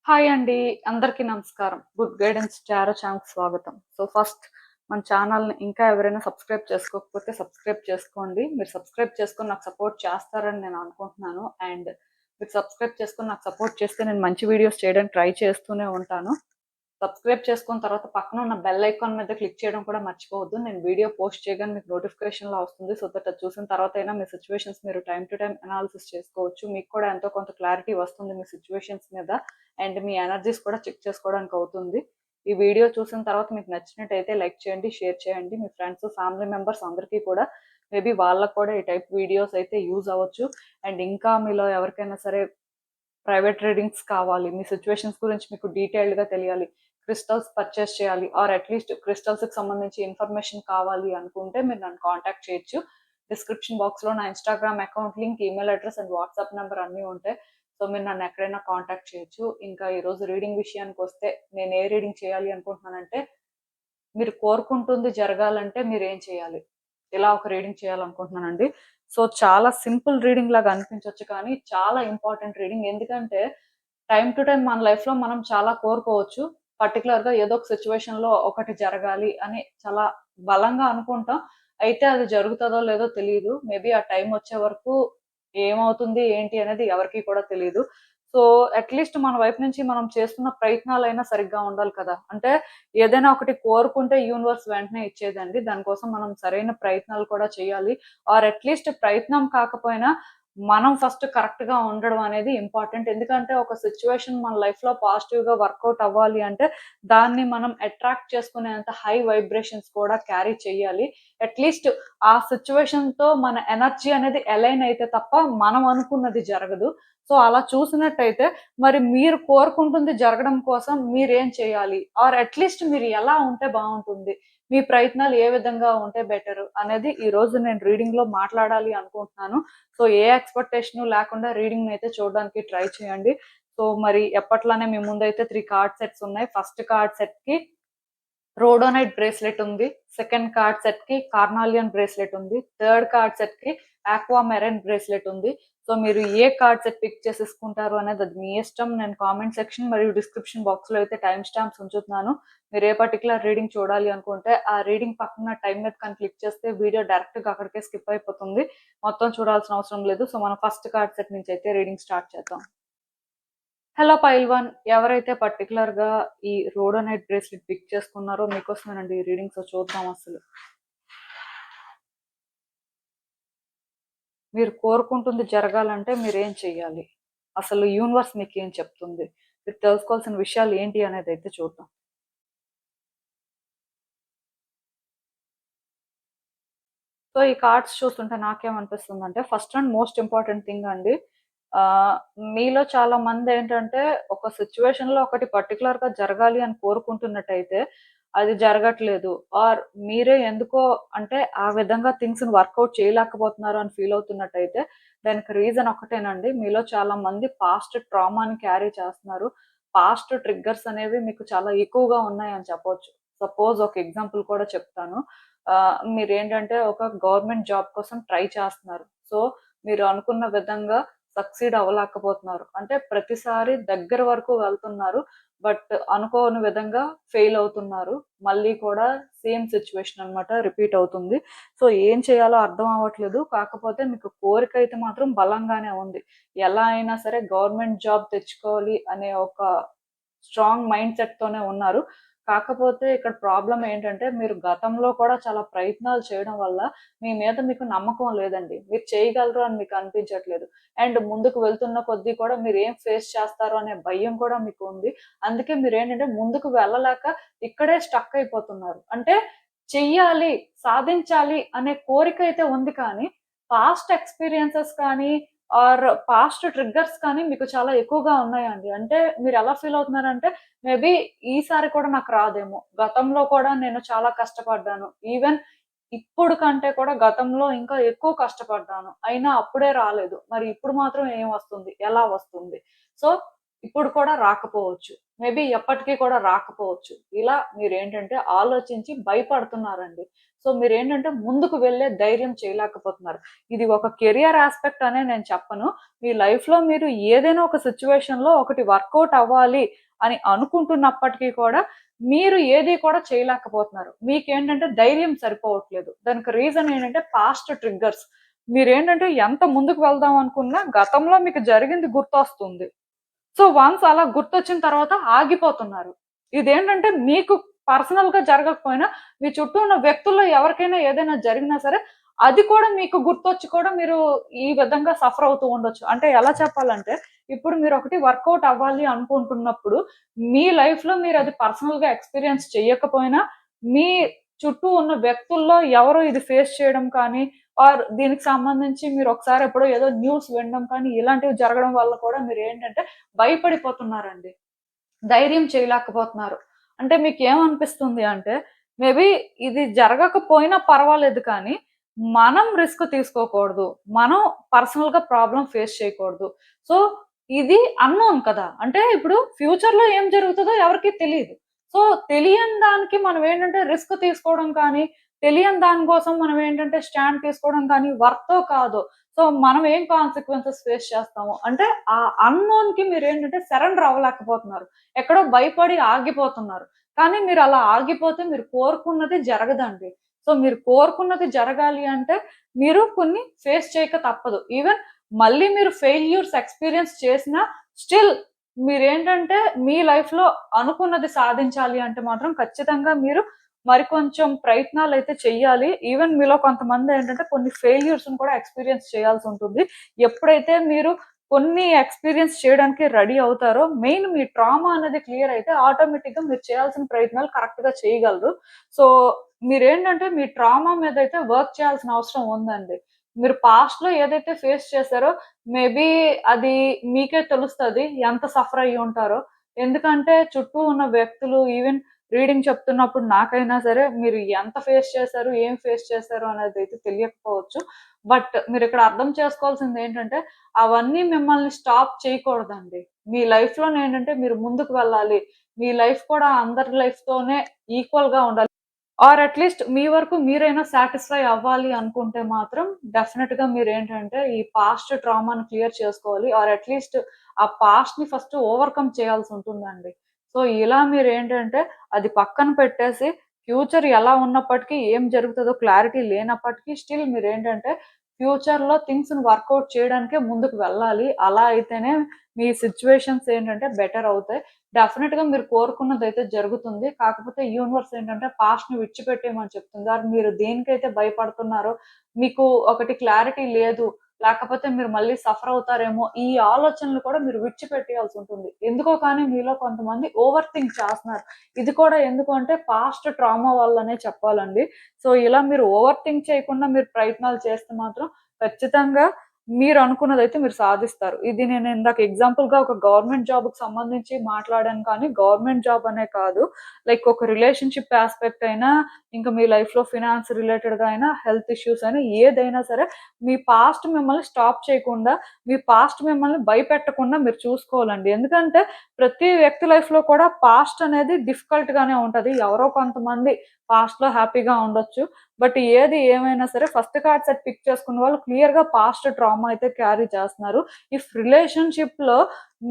Hi అండి. అందరికీ నమస్కారం. గుడ్ గైడెన్స్ టారో ఛానల్‌కి స్వాగతం. ఫస్ట్ మన ఛానల్‌ని ఇంకా ఎవరైనా సబ్స్క్రైబ్ చేసుకోకపోతే సబ్స్క్రైబ్ చేసుకోండి. మీరు సబ్స్క్రైబ్ చేసుకొని నాకు సపోర్ట్ చేస్తారని నేను అనుకుంటున్నాను. అండ్ మీరు సబ్స్క్రైబ్ చేసుకొని నాకు సపోర్ట్ చేస్తే నేను మంచి వీడియోస్ చేయడానికి ట్రై చేస్తూనే ఉంటాను. సబ్స్క్రైబ్ చేసుకున్న తర్వాత పక్కన ఉన్న బెల్ ఐకాన్ మీద క్లిక్ చేయడం కూడా మర్చిపోవద్దు. నేను వీడియో పోస్ట్ చేయగానే మీకు నోటిఫికేషన్‌లా వస్తుంది. సో దట్ అది చూసిన తర్వాత అయినా మీ సిట్యుయేషన్స్ మీరు టైమ్ టు టైమ్ అనాలిసిస్ చేసుకోవచ్చు. మీకు కూడా ఎంతో కొంత క్లారిటీ వస్తుంది మీ సిట్యుయేషన్స్ మీద. అండ్ మీ ఎనర్జీస్ కూడా చెక్ చేసుకోవడానికి అవుతుంది. ఈ వీడియో చూసిన తర్వాత మీకు నచ్చినట్టయితే లైక్ చేయండి, షేర్ చేయండి. మీ ఫ్రెండ్స్, ఫ్యామిలీ మెంబర్స్ అందరికీ కూడా మేబీ వాళ్ళకు కూడా ఈ టైప్ వీడియోస్ అయితే యూజ్ అవ్వచ్చు. అండ్ ఇంకా మీలో ఎవరికైనా సరే ప్రైవేట్ రీడింగ్స్ కావాలి, మీ సిచ్యువేషన్స్ గురించి మీకు డీటెయిల్డ్గా తెలియాలి, క్రిస్టల్స్ పర్చేస్ చేయాలి ఆర్ అట్లీస్ట్ క్రిస్టల్స్కి సంబంధించి ఇన్ఫర్మేషన్ కావాలి అనుకుంటే మీరు నన్ను కాంటాక్ట్ చేయొచ్చు. డిస్క్రిప్షన్ బాక్స్లో నా Instagram account link, email address and WhatsApp number అన్నీ ఉంటాయి. సో మీరు నన్ను ఎక్కడైనా కాంటాక్ట్ చేయొచ్చు. ఇంకా ఈరోజు రీడింగ్ విషయానికి వస్తే నేను ఏ రీడింగ్ చేయాలి అనుకుంటున్నానంటే, మీరు కోరుకుంటుంది జరగాలంటే మీరు ఏం చేయాలి, ఇలా ఒక రీడింగ్ చేయాలనుకుంటున్నానండి. సో చాలా సింపుల్ రీడింగ్ లాగా అనిపించవచ్చు, కానీ చాలా ఇంపార్టెంట్ రీడింగ్. ఎందుకంటే టైం టు టైం మన లైఫ్లో మనం చాలా కోరుకోవచ్చు. పర్టికులర్గా ఏదో ఒక సిచ్యువేషన్లో ఒకటి జరగాలి అని చాలా బలంగా అనుకుంటాం. అయితే అది జరుగుతుందో లేదో తెలియదు. మేబీ ఆ టైం వచ్చే వరకు ఏమవుతుంది ఏంటి అనేది ఎవరికి కూడా తెలియదు. సో అట్లీస్ట్ మన వైపు నుంచి మనం చేస్తున్న ప్రయత్నాలైనా సరిగ్గా ఉండాలి కదా. అంటే ఏదైనా ఒకటి కోరుకుంటే యూనివర్స్ వెంటనే ఇచ్చేదండి. దానికోసం మనం సరైన ప్రయత్నాలు కూడా చేయాలి. ఆర్ అట్లీస్ట్ ప్రయత్నం కాకపోయినా మనం ఫస్ట్ కరెక్ట్ గా ఉండడం అనేది ఇంపార్టెంట్. ఎందుకంటే ఒక సిచ్యువేషన్ మన లైఫ్ లో పాజిటివ్ గా వర్కౌట్ అవ్వాలి అంటే దాన్ని మనం అట్రాక్ట్ చేసుకునేంత హై వైబ్రేషన్స్ కూడా క్యారీ చేయాలి. అట్లీస్ట్ ఆ సిచ్యువేషన్ తో మన ఎనర్జీ అనేది అలైన్ అయితే తప్ప మనం అనుకున్నది జరగదు. సో అలా చూసినట్టయితే మరి మీరు కోరుకుంటుంది జరగడం కోసం మీరేం చేయాలి, ఆర్ అట్లీస్ట్ మీరు ఎలా ఉంటే బాగుంటుంది, మీ ప్రయత్నాలు ఏ విధంగా ఉంటే బెటర్ అనేది ఈ రోజు నేను రీడింగ్ లో మాట్లాడాలి అనుకుంటున్నాను. సో ఏ ఎక్స్పెక్టేషన్ లేకుండా రీడింగ్ అయితే చూడడానికి ట్రై చేయండి. సో మరి ఎప్పట్లానే మీ ముందైతే 3 కార్డ్ సెట్స్ ఉన్నాయి. ఫస్ట్ కార్డ్ సెట్ కి రోడోనైట్ బ్రేస్లెట్ ఉంది. సెకండ్ కార్డ్ సెట్ కి కార్నాలియన్ బ్రేస్లెట్ ఉంది. థర్డ్ కార్డ్ సెట్ కి ఆక్వా మెరైన్ బ్రేస్లెట్ ఉంది. సో మీరు ఏ కార్డ్ సెట్ పిక్ చేసేసుకుంటారు అనేది అది మీ ఇష్టం. నేను కామెంట్ సెక్షన్ మరియు డిస్క్రిప్షన్ బాక్స్ లో అయితే టైం స్టాంప్స్ ఉంచుతున్నాను. మీరు ఏ పర్టికులర్ రీడింగ్ చూడాలి అనుకుంటే ఆ రీడింగ్ పక్కన టైం మీద కానీ క్లిక్ చేస్తే వీడియో డైరెక్ట్ గా అక్కడికే స్కిప్ అయిపోతుంది. మొత్తం చూడాల్సిన అవసరం లేదు. సో మనం ఫస్ట్ కార్డ్ సెట్ నుంచి అయితే రీడింగ్ స్టార్ట్ చేద్దాం. హలో పైల్వాన్, ఎవరైతే పర్టికులర్ గా ఈ రోడోనైట్ బ్రేస్లెట్ పిక్ చేసుకున్నారో మీకోసమేనండి ఈ రీడింగ్స్. చూద్దాం అసలు మీరు కోరుకుంటుంది జరగాలంటే మీరేం చెయ్యాలి, అసలు యూనివర్స్ మీకు ఏం చెప్తుంది, మీరు తెలుసుకోవాల్సిన విషయాలు ఏంటి అనేది అయితే చూద్దాం. సో ఈ కార్డ్స్ చూస్తుంటే నాకేమనిపిస్తుందంటే, first and most important thing అండి, ఆ, మీలో చాలా మంది ఏంటంటే ఒక సిచ్యువేషన్ లో ఒకటి పర్టికులర్ గా జరగాలి అని కోరుకుంటున్నట్టయితే అది జరగట్లేదు, ఆర్ మీరే ఎందుకో అంటే ఆ విధంగా థింగ్స్ వర్కౌట్ చేయలేకపోతున్నారు అని ఫీల్ అవుతున్నట్టయితే దానికి రీజన్ ఒకటేనండి. మీలో చాలా మంది పాస్ట్ ట్రామాని క్యారీ చేస్తున్నారు. పాస్ట్ ట్రిగ్గర్స్ అనేవి మీకు చాలా ఎక్కువగా ఉన్నాయని చెప్పొచ్చు. సపోజ్ ఒక ఎగ్జాంపుల్ కూడా చెప్తాను. మీరేంటంటే ఒక గవర్నమెంట్ జాబ్ కోసం ట్రై చేస్తున్నారు. సో మీరు అనుకున్న విధంగా సక్సీడ్ అవ్వలేకపోతున్నారు. అంటే ప్రతిసారి దగ్గర వరకు వెళ్తున్నారు, బట్ అనుకోని విధంగా ఫెయిల్ అవుతున్నారు. మళ్ళీ కూడా సేమ్ సిచ్యువేషన్ అన్నమాట రిపీట్ అవుతుంది. సో ఏం చేయాలో అర్థం అవ్వట్లేదు. కాకపోతే మీకు కోరిక అయితే మాత్రం బలంగానే ఉంది. ఎలా అయినా సరే గవర్నమెంట్ జాబ్ తెచ్చుకోవాలి అనే ఒక స్ట్రాంగ్ మైండ్ సెట్ తోనే ఉన్నారు. కాకపోతే ఇక్కడ ప్రాబ్లం ఏంటంటే మీరు గతంలో కూడా చాలా ప్రయత్నాలు చేయడం వల్ల మీ మీద మీకు నమ్మకం లేదండి. మీరు చేయగలరు అని మీకు అనిపించట్లేదు. అండ్ ముందుకు వెళ్తున్న కొద్దీ కూడా మీరు ఏం ఫేస్ చేస్తారు అనే భయం కూడా మీకు ఉంది. అందుకే మీరేంటంటే ముందుకు వెళ్ళలేక ఇక్కడే స్టక్ అయిపోతున్నారు. అంటే చెయ్యాలి, సాధించాలి అనే కోరిక అయితే ఉంది, కానీ పాస్ట్ ఎక్స్‌పీరియన్సెస్ కానీ ఆర్ పాస్ట్ ట్రిగ్గర్స్ కానీ మీకు చాలా ఎక్కువగా ఉన్నాయండి. అంటే మీరు ఎలా ఫీల్ అవుతున్నారంటే, మేబీ ఈసారి కూడా నాకు రాదేమో, గతంలో కూడా నేను చాలా కష్టపడ్డాను. ఈవెన్ ఇప్పుడు కంటే కూడా గతంలో ఇంకా ఎక్కువ కష్టపడ్డాను. అయినా అప్పుడే రాలేదు. మరి ఇప్పుడు మాత్రం ఏం వస్తుంది? ఎలా వస్తుంది? సో ఇప్పుడు కూడా రాకపోవచ్చు. మేబీ ఎప్పటికీ కూడా రాకపోవచ్చు. ఇలా మీరేంటంటే ఆలోచించి భయపడుతున్నారండి. సో మీరేంటంటే ముందుకు వెళ్ళే ధైర్యం చేయలేకపోతున్నారు. ఇది ఒక కెరియర్ యాస్పెక్ట్ అనే నేను చెప్పను. మీ లైఫ్‌లో మీరు ఏదైనా ఒక సిట్యుయేషన్‌లో ఒకటి వర్కౌట్ అవ్వాలి అని అనుకుంటున్నప్పటికీ కూడా మీరు ఏది కూడా చేయలేకపోతున్నారు. మీకేంటంటే ధైర్యం సరిపోవట్లేదు. దానికి రీజన్ ఏంటంటే పాస్ట్ ట్రిగ్గర్స్. మీరేంటంటే ఎంత ముందుకు వెళ్దాం అనుకున్నా గతంలో మీకు జరిగింది గుర్తొస్తుంది. సో వన్స్ అలా గుర్తొచ్చిన తర్వాత ఆగిపోతున్నారు. ఇదేంటంటే మీకు పర్సనల్‌గా జరగకపోయినా మీ చుట్టూ ఉన్న వ్యక్తుల్లో ఎవరికైనా ఏదైనా జరిగినా సరే అది కూడా మీకు గుర్తొచ్చి కూడా మీరు ఈ విధంగా సఫర్ అవుతూ ఉండొచ్చు. అంటే ఎలా చెప్పాలంటే ఇప్పుడు మీరొకటి వర్కౌట్ అవ్వాలి అనుకుంటున్నప్పుడు మీ లైఫ్‌లో మీరది పర్సనల్‌గా ఎక్స్‌పీరియన్స్ చెయ్యకపోయినా మీ చుట్టూ ఉన్న వ్యక్తుల్లో ఎవరో ఇది ఫేస్ చేయడం కానీ ఆర్ దీనికి సంబంధించి మీరొకసారి ఎప్పుడో ఏదో న్యూస్ వినడం కానీ ఇలాంటివి జరగడం వల్ల కూడా మీరేంటంటే భయపడిపోతున్నారండి. ధైర్యం చేయలేకపోతున్నారు. అంటే మీకేమనిపిస్తుంది అంటే, మేబీ ఇది జరగకపోయినా పర్వాలేదు కానీ, మనం రిస్క్ తీసుకోకూడదు. మనం పర్సనల్‌గా ప్రాబ్లమ్ ఫేస్ చేయకూడదు. సో, ఇది అన్‌నోన్ కదా! అంటే ఇప్పుడు ఫ్యూచర్‌లో ఏం జరుగుతదో ఎవరికీ తెలీదు. సో, తెలియని దానికి మనం ఏంటంటే రిస్క్ తీసుకోవడం కానీ, తెలియని దాని కోసం మనం ఏంటంటే స్టాండ్ తీసుకోవడం కానీ వర్తో కాదో, సో మనం ఏం కాన్సిక్వెన్సెస్ ఫేస్ చేస్తాము. అంటే ఆ అన్‌నోన్‌కి మీరేంటంటే సరెండర్ అవ్వలేకపోతున్నారు. ఎక్కడో భయపడి ఆగిపోతున్నారు. కానీ మీరలా ఆగిపోతే మీరు కోరుకున్నది జరగదండి. సో, మీరు కోరుకున్నది జరగాలి అంటే మీరు కొన్ని ఫేస్ చేయక తప్పదు. ఈవెన్ మళ్ళీ మీరు ఫెయిల్యూర్స్ ఎక్స్‌పీరియన్స్ చేసినా స్టిల్ మీరేంటంటే మీ లైఫ్‌లో అనుకున్నది సాధించాలి అంటే మాత్రం ఖచ్చితంగా మీరు మరికొంచెం ప్రయత్నాలైతే చెయ్యాలి. ఈవెన్ మీలో కొంతమందేంటంటే కొన్ని ఫెయిల్యూర్స్‌ని కూడా ఎక్స్‌పీరియన్స్ చేయాల్సుంటుంది. ఎప్పుడైతే మీరు కొన్ని ఎక్స్‌పీరియన్స్ చేయడానికి రెడీ అవుతారో, మెయిన్ మీ ట్రామా అనేది క్లియర్ అయితే ఆటోమేటిక్‌గా మీరు చేయాల్సిన ప్రయత్నాలు కరెక్ట్‌గా చేయగలరు. సో, మీరేంటంటే మీ ట్రామా మీదైతే వర్క్ చేయాల్సిన అవసరం ఉందండి. మీరు పాస్ట్‌లో ఏదైతే ఫేస్ చేసారో మేబీ అది మీకే తెలుస్తది ఎంత సఫర్ అయ్యి ఉంటారో. ఎందుకంటే చుట్టూ ఉన్న వ్యక్తులు ఈవెన్ రీడింగ్ చెప్తున్నప్పుడు నాకైనా సరే మీరు ఎంత ఫేస్ చేశారు, ఏం ఫేస్ చేశారు అనేదైతే తెలియకపోవచ్చు. బట్ మీరిక్కడ అర్థం చేసుకోవాల్సిందేంటంటే అవన్నీ మిమ్మల్ని స్టాప్ చేయకూడదండి. మీ లైఫ్‌లోనేంటంటే మీరు ముందుకు వెళ్ళాలి. మీ లైఫ్ కూడా అందరి లైఫ్‌తోనే ఈక్వల్‌గా ఉండాలి. ఆర్ అట్‌లీస్ట్ మీ వరకు మీరైనా సాటిస్ఫై అవ్వాలి అనుకుంటే మాత్రం డెఫినిట్‌గా మీరేంటంటే ఈ పాస్ట్ ట్రామాని క్లియర్ చేసుకోవాలి. ఆర్ అట్‌లీస్ట్ ఆ పాస్ట్‌ని ఫస్ట్ ఓవర్‌కమ్ చేయాల్సుంటుందండి. సో, ఇలా మీరేంటంటే అది పక్కన పెట్టేసి ఫ్యూచర్ ఎలా ఉన్నప్పటికీ, ఏం జరుగుతదో క్లారిటీ లేనప్పటికీ స్టిల్ మీరేంటంటే ఫ్యూచర్‌లో థింగ్స్‌ని వర్కౌట్ చేయడానికే ముందుకు వెళ్ళాలి. అలా అయితేనే మీ సిట్యుయేషన్స్ ఏంటంటే బెటర్ అవుతాయి. డెఫినిట్‌గా మీరు కోరుకున్నదైతే జరుగుతుంది. కాకపోతే యూనివర్స్ ఏంటంటే పాస్ట్‌ని విడిచిపెట్టేయమని చెప్తుంది. ఆర్ మీరు దేనికైతే భయపడుతున్నారో, మీకు ఒకటి క్లారిటీ లేదు, లేకపోతే మీరు మళ్ళీ సఫర్ అవుతారేమో, ఈ ఆలోచనలు కూడా మీరు విడిచిపెట్టేయాల్సుంటుంది. ఎందుకో కానీ మీలో కొంతమంది ఓవర్ థింక్ చేస్తున్నారు. ఇది కూడా ఎందుకు అంటే పాస్ట్ ట్రామా వల్లనే చెప్పాలండి. సో, ఇలా మీరు ఓవర్ థింక్ చేయకుండా మీరు ప్రయత్నాలు చేస్తే మాత్రం ఖచ్చితంగా మీరనుకున్నదైతే మీరు సాధిస్తారు. ఇది నేను ఇందాక ఎగ్జాంపుల్‌గా ఒక గవర్నమెంట్ జాబ్‌కి సంబంధించి మాట్లాడాను కానీ, గవర్నమెంట్ జాబ్ అనే కాదు. లైక్ ఒక రిలేషన్‌షిప్ యాస్పెక్ట్ అయినా, ఇంకా మీ లైఫ్‌లో ఫినాన్స్ రిలేటెడ్‌గా అయినా, హెల్త్ ఇష్యూస్ అయినా ఏదైనా సరే, మీ పాస్ట్ మిమ్మల్ని స్టాప్ చేయకుండా, మీ పాస్ట్ మిమ్మల్ని భయపెట్టకుండా మీరు చూసుకోవాలండి. ఎందుకంటే, ప్రతి వ్యక్తి లైఫ్‌లో కూడా పాస్ట్ అనేది డిఫికల్ట్‌గానే ఉంటది. ఎవరో కొంతమంది పాస్ట్‌లో హ్యాపీగా ఉండొచ్చు. బట్ ఏది ఏమైనా సరే ఫస్ట్ కార్డ్ సెట్ పిక్ చేసుకున్న వాళ్ళు క్లియర్‌గా పాస్ట్ ట్రామా అయితే క్యారీ చేస్తున్నారు. ఇఫ్ రిలేషన్‌షిప్‌లో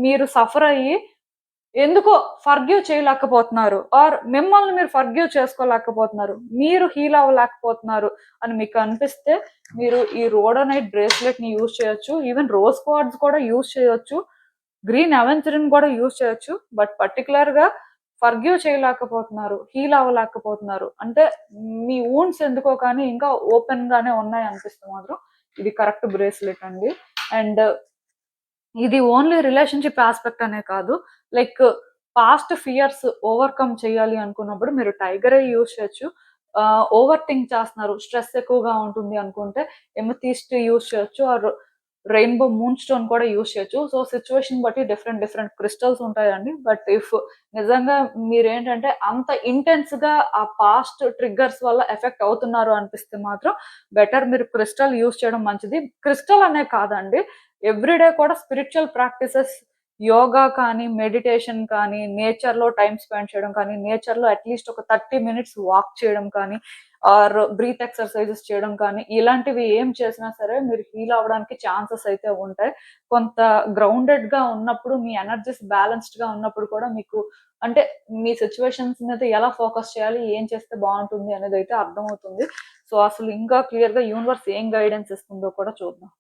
మీరు సఫర్ అయ్యి ఎందుకో ఫర్‌గివ్ చేయలేకపోతున్నారు. ఆర్ మిమ్మల్ని మీరు ఫర్‌గివ్ చేసుకోలేకపోతున్నారు. మీరు హీల్ అవ్వలేకపోతున్నారు అని మీకు అనిపిస్తే మీరు ఈ రోడోనైట్ బ్రేస్లెట్‌ని యూజ్ చేయొచ్చు. ఈవెన్ రోజ్ క్వార్ట్జ్ కూడా యూజ్ చేయొచ్చు. గ్రీన్ అవెంజరిన్ కూడా యూజ్ చేయొచ్చు. బట్ పర్టిక్యులర్‌గా ఫర్‌గివ్ చేయలేకపోతున్నారు. హీల్ అవ్వలేకపోతున్నారు. అంటే మీ వూండ్స్ ఎందుకో కానీ ఇంకా ఓపెన్‌గానే ఉన్నాయనిపిస్తే మాత్రం ఇది కరెక్ట్ బ్రేస్లెట్ అండి. అండ్ ఇది ఓన్లీ రిలేషన్‌షిప్ యాస్పెక్ట్ అనే కాదు. లైక్ పాస్ట్ ఫియర్స్ ఓవర్‌కమ్ చేయాలి అనుకున్నప్పుడు మీరు టైగర్ ఐ యూజ్ చేయొచ్చు. ఓవర్ థింక్ చేస్తున్నారు, స్ట్రెస్ ఎక్కువగా ఉంటుంది అనుకుంటే ఎమెథిస్ట్ యూజ్ చేయొచ్చు. ఆర్ రెయిన్‌బో మూన్ స్టోన్ కూడా యూజ్ చేయొచ్చు. సో, సిట్యుయేషన్ బట్టి డిఫరెంట్ డిఫరెంట్ క్రిస్టల్స్ ఉంటాయండి. బట్ ఇఫ్ నిజంగా మీరేంటంటే అంత ఇంటెన్స్‌గా ఆ పాస్ట్ ట్రిగ్గర్స్ వల్ల ఎఫెక్ట్ అవుతున్నారు అనిపిస్తే మాత్రం బెటర్ మీరు క్రిస్టల్ యూజ్ చేయడం మంచిది. క్రిస్టల్ అనే కాదండి. ఎవ్రీడే కూడా స్పిరిచ్యువల్ ప్రాక్టీసెస్ యోగా కానీ, మెడిటేషన్ కానీ, నేచర్‌లో టైమ్ స్పెండ్ చేయడం కానీ, నేచర్‌లో అట్‌లీస్ట్ ఒక 30 మినిట్స్ వాక్ చేయడం కానీ, ఆర్ బ్రీత్ ఎక్సర్‌సైజెస్ చేయడం కానీ, ఇలాంటివి ఏం చేసినా సరే మీరు హీల్ అవ్వడానికి ఛాన్సెస్ అయితే ఉంటాయి. కొంత గ్రౌండెడ్‌గా ఉన్నప్పుడు, మీ ఎనర్జీస్ బ్యాలెన్స్‌డ్‌గా ఉన్నప్పుడు కూడా మీకు అంటే మీ సిట్యుయేషన్స్ మీద ఎలా ఫోకస్ చేయాలి, ఏం చేస్తే బావుంటుంది అనేదైతే అర్థమవుతుంది. సో, అసలు ఇంకా క్లియర్‌గా యూనివర్స్ ఏం గైడెన్స్ ఇస్తుందో కూడా చూద్దాం.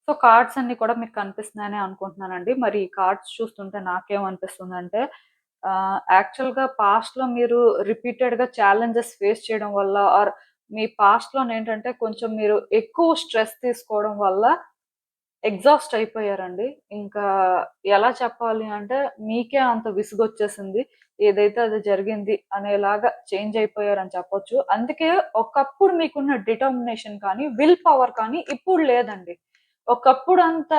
సో, కార్డ్స్ అన్నీ కూడా మీకు కనిపిస్తున్నాయనే అనుకుంటున్నానండి. మరి ఈ కార్డ్స్ చూస్తుంటే నాకేమనిపిస్తుందంటే యాక్చువల్‌గా పాస్ట్‌లో మీరు రిపీటెడ్‌గా ఛాలెంజెస్ ఫేస్ చేయడం వల్ల ఆర్ మీ పాస్ట్‌లోనేంటంటే కొంచెం మీరు ఎక్కువ స్ట్రెస్ తీసుకోవడం వల్ల ఎగ్జాస్ట్ అయిపోయారండి. ఇంకా ఎలా చెప్పాలి అంటే మీకే అంత విసుగొచ్చేసింది. ఏదైతే అది జరిగింది అనేలాగా చేంజ్ అయిపోయారని చెప్పొచ్చు. అందుకే ఒకప్పుడు మీకున్న డిటర్మినేషన్ కానీ, విల్ పవర్ కానీ ఇప్పుడు లేదండి. ఒకప్పుడు అంత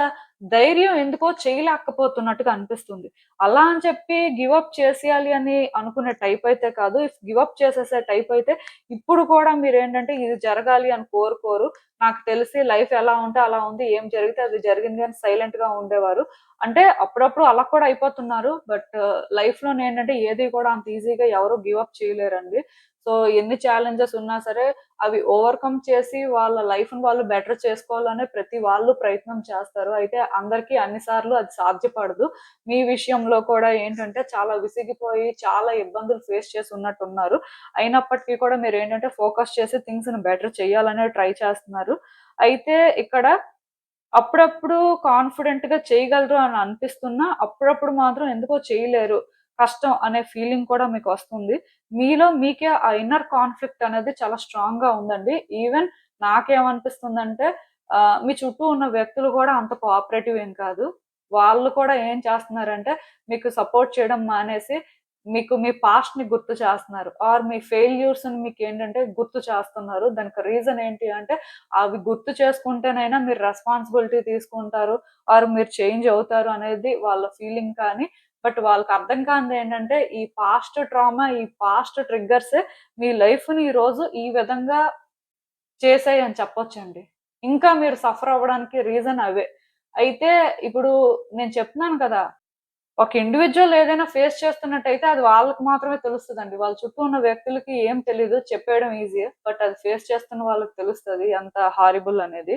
ధైర్యం ఎందుకో చేయలేకపోతున్నట్టుగా అనిపిస్తుంది. అలా అని చెప్పి గివ్ అప్ చేసేయాలి అని అనుకునే టైప్ అయితే కాదు. ఇఫ్ గివ్ అప్ చేసేసే టైప్ అయితే ఇప్పుడు కూడా మీరేంటంటే ఇది జరగాలి అని కోరుకోరు. నాకు తెలిసి లైఫ్ ఎలా ఉంటే అలా ఉంది. ఏం జరిగితే అది జరిగింది అని సైలెంట్‌గా ఉండేవారు. అంటే అప్పుడప్పుడు అలా కూడా అయిపోతున్నారు. బట్ లైఫ్‌లోనేంటంటే ఏది కూడా అంత ఈజీగా ఎవరు గివ్ అప్ చేయలేరండి. సో, ఎన్ని ఛాలెంజెస్ ఉన్నా సరే అవి ఓవర్‌కమ్ చేసి వాళ్ళ లైఫ్‌ని వాళ్ళు బెటర్ చేసుకోవాలనే ప్రతి వాళ్ళు ప్రయత్నం చేస్తారు. అయితే అందరికీ అన్ని సార్లు అది సాధ్యపడదు. మీ విషయంలో కూడా ఏంటంటే చాలా విసిగిపోయి చాలా ఇబ్బందులు ఫేస్ చేసి ఉన్నట్టున్నారు. అయినప్పటికీ కూడా మీరేంటంటే ఫోకస్ చేసి థింగ్స్‌ని బెటర్ చేయాలనే ట్రై చేస్తున్నారు. అయితే ఇక్కడ అప్పుడప్పుడు కాన్ఫిడెంట్‌గా చేయగలరు అని అనిపిస్తున్నా, అప్పుడప్పుడు మాత్రం ఎందుకో చేయలేరు. కష్టం అనే ఫీలింగ్ కూడా మీకొస్తుంది. మీలో మీకే ఆ ఇన్నర్ కాన్ఫ్లిక్ట్ అనేది చాలా స్ట్రాంగ్‌గా ఉందండి. ఈవెన్ నాకేమనిపిస్తుందంటే మీ చుట్టూ ఉన్న వ్యక్తులు గూడా అంత కోఆపరేటివ్ ఏం కాదు. వాళ్ళు కూడా ఏం చేస్తున్నారంటే మీకు సపోర్ట్ చేయడం మానేసి మీకు మీ పాస్ట్‌ని గుర్తు చేస్తున్నారు. ఆర్ మీ ఫెయిల్యూర్స్‌ని మీకేంటంటే గుర్తు చేస్తున్నారు. దానికి రీజన్ ఏంటి అంటే అవి గుర్తు చేసుకుంటేనైనా మీరు రెస్పాన్సిబిలిటీ తీసుకుంటారు. ఆర్ మీరు చేంజ్ అవుతారు అనేది వాళ్ళ ఫీలింగ్ కానీ, బట్ వాళ్ళకి అర్థం కానిదేంటంటే ఈ పాస్ట్ ట్రామా, ఈ పాస్ట్ ట్రిగ్గర్సే మీ లైఫ్‌ని ఈరోజు ఈ విధంగా చేసాయని చెప్పొచ్చండి. ఇంకా మీరు సఫర్ అవ్వడానికి రీజన్ అవే. అయితే ఇప్పుడు నేను చెప్తున్నాను కదా! ఒక ఇండివిడ్యువల్ ఏదైనా ఫేస్ చేస్తున్నట్టయితే అది వాళ్ళకి మాత్రమే తెలుస్తదండి. వాళ్ళ చుట్టూ ఉన్న వ్యక్తులకి ఏం తెలీదు. చెప్పేయడం ఈజీయే. బట్ అది ఫేస్ చేస్తున్న వాళ్ళకి తెలుస్తది ఎంత హారిబుల్ అనేది.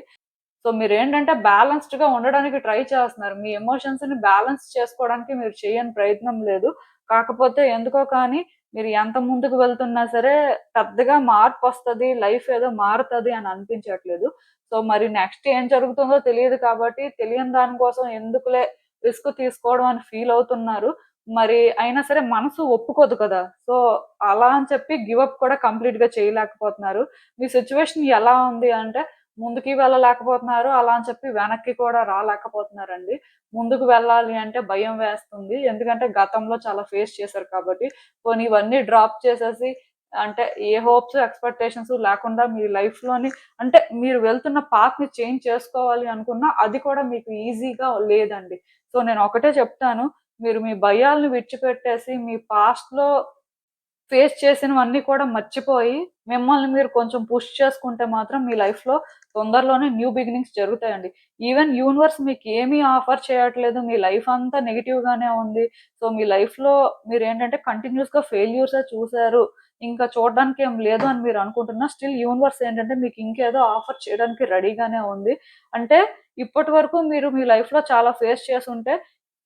సో, మీరేంటంటే బ్యాలెన్స్‌డ్‌గా ఉండడానికి ట్రై చేస్తున్నారు. మీ ఎమోషన్స్‌ని బ్యాలెన్స్ చేసుకోవడానికి మీరు చేయని ప్రయత్నం లేదు. కాకపోతే ఎందుకో కానీ మీరు ఎంత ముందుకు వెళ్తున్నా సరే పెద్దగా మార్పొస్తది. లైఫ్ ఏదో మారుతది అని అనిపించట్లేదు. సో, మరి నెక్స్ట్ ఏం జరుగుతుందో తెలీదు కాబట్టి తెలియని దాని కోసం ఎందుకులే రిస్క్ తీసుకోవడం అని ఫీల్ అవుతున్నారు. మరి అయినా సరే మనసు ఒప్పుకోదు కదా! సో, అలా అని చెప్పి గివ్ అప్ కూడా కంప్లీట్‌గా చేయలేకపోతున్నారు. మీ సిట్యుయేషన్ ఎలా ఉంది అంటే ముందుకి వెళ్ళలేకపోతున్నారు. అలా అని చెప్పి వెనక్కి కూడా రాలేకపోతున్నారండి. ముందుకు వెళ్ళాలి అంటే భయం వేస్తుంది. ఎందుకంటే గతంలో చాలా ఫేస్ చేశారు కాబట్టి. పోనీ ఇవన్నీ డ్రాప్ చేసేసి అంటే ఏ హోప్స్, ఎక్స్‌పెక్టేషన్స్ లేకుండా మీ లైఫ్‌లోని అంటే మీరు వెళ్తున్న పాత్‌ని చేంజ్ చేసుకోవాలి అనుకున్నా అది కూడా మీకు ఈజీగా లేదండి. సో, నేను ఒకటే చెప్తాను. మీరు మీ భయాలను విడిచిపెట్టేసి మీ పాస్ట్‌లో ఫేస్ చేసినవన్నీ కూడా మర్చిపోయి, మిమ్మల్ని మీరు కొంచెం పుష్ చేసుకుంటే మాత్రం మీ లైఫ్‌లో తొందరలోనే న్యూ బిగినింగ్స్ జరుగుతాయండి. ఈవెన్ యూనివర్స్ మీకేమీ ఆఫర్ చేయట్లేదు. మీ లైఫ్ అంతా నెగెటివ్‌గానే ఉంది. సో, మీ లైఫ్‌లో మీరేంటంటే కంటిన్యూయస్‌గా ఫెయిల్యూర్సే చూసారు. ఇంకా చూడడానికి ఏం లేదు అని మీరు అనుకుంటున్నా స్టిల్ యూనివర్స్ ఏంటంటే మీకు ఇంకేదో ఆఫర్ చేయడానికి రెడీగానే ఉంది. అంటే ఇప్పటి వరకు మీరు మీ లైఫ్‌లో చాలా ఫేస్ చేసుంటే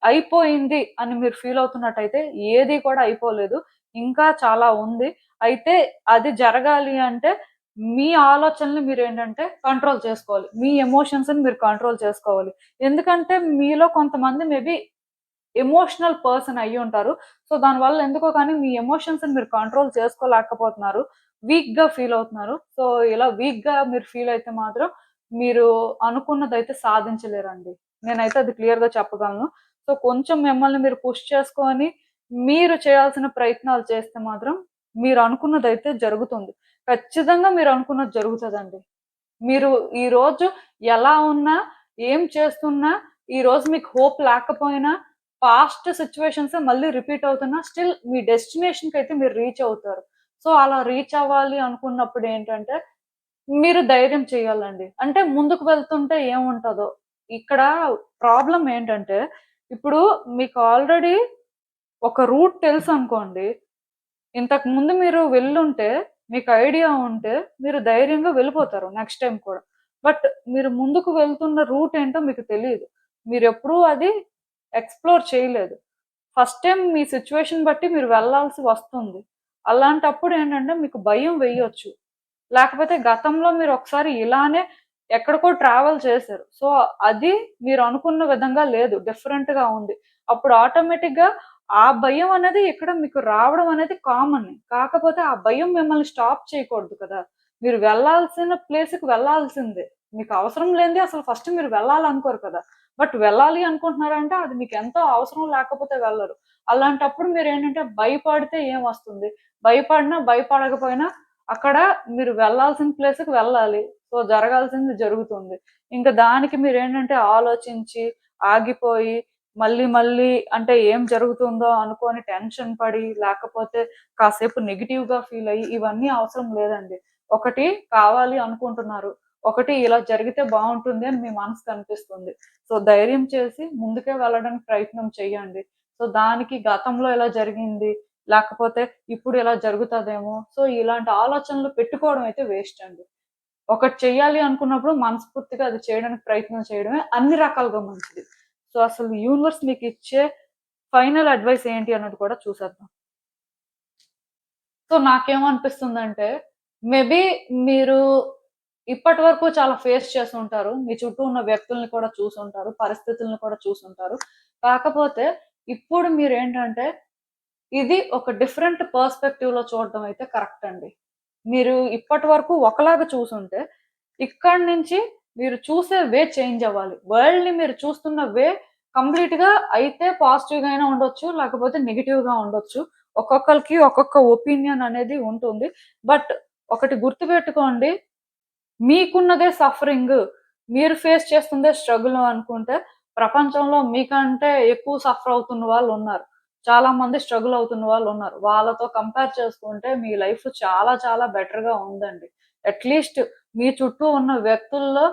అయిపోయింది అని మీరు ఫీల్ అవుతున్నట్టయితే ఏది కూడా అయిపోలేదు. ఇంకా చాలా ఉంది. అయితే అది జరగాలి అంటే మీ ఆలోచనలు మీరేంటంటే కంట్రోల్ చేసుకోవాలి. మీ ఎమోషన్స్‌ని మీరు కంట్రోల్ చేసుకోవాలి. ఎందుకంటే మీలో కొంతమంది మేబీ ఎమోషనల్ పర్సన్ అయ్యుంటారు. సో, దానివల్ల ఎందుకో కానీ మీ ఎమోషన్స్‌ని మీరు కంట్రోల్ చేసుకోలేకపోతున్నారు. వీక్‌గా ఫీల్ అవుతున్నారు. సో, ఇలా వీక్‌గా మీరు ఫీల్ అయితే మాత్రం మీరు అనుకున్నదైతే సాధించలేరండి. నేనైతే అది క్లియర్‌గా చెప్పగలను. సో, కొంచెం మిమ్మల్ని మీరు పుష్ చేసుకొని మీరు చేయాల్సిన ప్రయత్నాలు చేస్తే మాత్రం మీరు అనుకున్నదైతే జరుగుతుంది. ఖచ్చితంగా మీరు అనుకున్నది జరుగుతుందండి. మీరు ఈరోజు ఎలా ఉన్నా, ఏం చేస్తున్నా, ఈరోజు మీకు హోప్ లేకపోయినా, పాస్ట్ సిచ్యువేషన్స్ మళ్ళీ రిపీట్ అవుతున్నా, స్టిల్ మీ డెస్టినేషన్‌కి అయితే మీరు రీచ్ అవుతారు. సో, అలా రీచ్ అవ్వాలి అనుకున్నప్పుడు ఏంటంటే, మీరు ధైర్యం చేయాలండి. అంటే ముందుకు వెళ్తుంటే ఏముంటదో, ఇక్కడ ప్రాబ్లమ్ ఏంటంటే, ఇప్పుడు మీకు ఆల్రెడీ ఒక రూట్ తెలుసనుకోండి. ఇంతకు ముందు మీరు వెళ్ళుంటే, మీకు ఐడియా ఉంటే, మీరు ధైర్యంగా వెళ్ళిపోతారు నెక్స్ట్ టైమ్ కూడా. బట్ మీరు ముందుకు వెళ్తున్న రూట్ ఏంటో మీకు తెలీదు. మీరెప్పుడూ అది ఎక్స్‌ప్లోర్ చేయలేదు. ఫస్ట్ టైమ్ మీ సిట్యుయేషన్ బట్టి మీరు వెళ్ళాల్సి వస్తుంది. అలాంటప్పుడు ఏంటంటే మీకు భయం వెయ్యొచ్చు. లేకపోతే గతంలో మీరు ఒకసారి ఇలానే ఎక్కడికో ట్రావెల్ చేశారు. సో, అది మీరు అనుకున్న విధంగా లేదు. డిఫరెంట్‌గా ఉంది. అప్పుడు ఆటోమేటిక్‌గా ఆ భయం అనేది ఇక్కడ మీకు రావడం అనేది కామన్. కాకపోతే ఆ భయం మిమ్మల్ని స్టాప్ చేయకూడదు కదా! మీరు వెళ్ళాల్సిన ప్లేస్‌కి వెళ్ళాల్సిందే. మీకు అవసరం లేనిదే అసలు ఫస్ట్ మీరు వెళ్ళాలనుకోరు కదా! బట్ వెళ్ళాలి అనుకుంటున్నారంటే అది మీకెంతో అవసరం లేకపోతే వెళ్ళరు. అలాంటప్పుడు మీరేంటంటే భయపడితే ఏమొస్తుంది? భయపడినా, భయపడకపోయినా అక్కడ మీరు వెళ్ళాల్సిన ప్లేస్‌కి వెళ్ళాలి. సో, జరగాల్సింది జరుగుతుంది. ఇంక దానికి మీరేంటంటే ఆలోచించి, ఆగిపోయి, మళ్ళీ మళ్ళీ అంటే ఏం జరుగుతుందో అనుకోని టెన్షన్ పడి, లేకపోతే కాసేపు నెగెటివ్‌గా ఫీల్ అయ్యి ఇవన్నీ అవసరం లేదండి. ఒకటి కావాలి అనుకుంటున్నారు. ఒకటి ఇలా జరిగితే బావుంటుంది అని మీ మనసుకు అనిపిస్తుంది. సో, ధైర్యం చేసి ముందుకే వెళ్ళడానికి ప్రయత్నం చేయండి. సో, దానికి గతంలో ఇలా జరిగింది, లేకపోతే ఇప్పుడు ఇలా జరుగుతదేమో, సో, ఇలాంటి ఆలోచనలు పెట్టుకోవడం అయితే వేస్ట్ అండి. ఒకటి చెయ్యాలి అనుకున్నప్పుడు మనస్ఫూర్తిగా అది చేయడానికి ప్రయత్నం చేయడమే అన్ని రకాలుగా మంచిది. సో, అసలు యూనివర్స్ మీకిచ్చే ఫైనల్ అడ్వైస్ ఏంటి అన్నది కూడా చూసేద్దాం. సో, నాకేమనిపిస్తుందంటే, మేబీ మీరు ఇప్పటి వరకు చాలా ఫేస్ చేసుంటారు. మీ చుట్టూ ఉన్న వ్యక్తుల్ని కూడా చూసుంటారు. పరిస్థితులను కూడా చూసుంటారు. కాకపోతే ఇప్పుడు మీరేంటంటే, ఇది ఒక డిఫరెంట్ పర్స్‌పెక్టివ్‌లో చూడడం అయితే కరెక్ట్ అండి. మీరు ఇప్పటి వరకు ఒకలాగా చూసుంటే, ఇక్కడి నుంచి మీరు చూసే వే చేంజ్ అవ్వాలి. వరల్డ్‌ని మీరు చూస్తున్న వే కంప్లీట్‌గా అయితే పాజిటివ్‌గా అయినా ఉండొచ్చు. లేకపోతే నెగెటివ్‌గా ఉండొచ్చు. ఒక్కొక్కళ్ళకి ఒక్కొక్క ఒపీనియన్ అనేది ఉంటుంది. బట్ ఒకటి గుర్తుపెట్టుకోండి. మీకున్నదే సఫరింగ్. మీరు ఫేస్ చేస్తుందే స్ట్రగుల్ అనుకుంటే, ప్రపంచంలో మీకంటే ఎక్కువ సఫర్ అవుతున్న వాళ్ళున్నారు. చాలా మంది స్ట్రగుల్ అవుతున్న వాళ్ళున్నారు. వాళ్ళతో కంపేర్ చేసుకుంటే మీ లైఫ్ చాలా చాలా బెటర్‌గా ఉందండి. అట్‌లీస్ట్ మీ చుట్టూ ఉన్న వ్యక్తుల్లో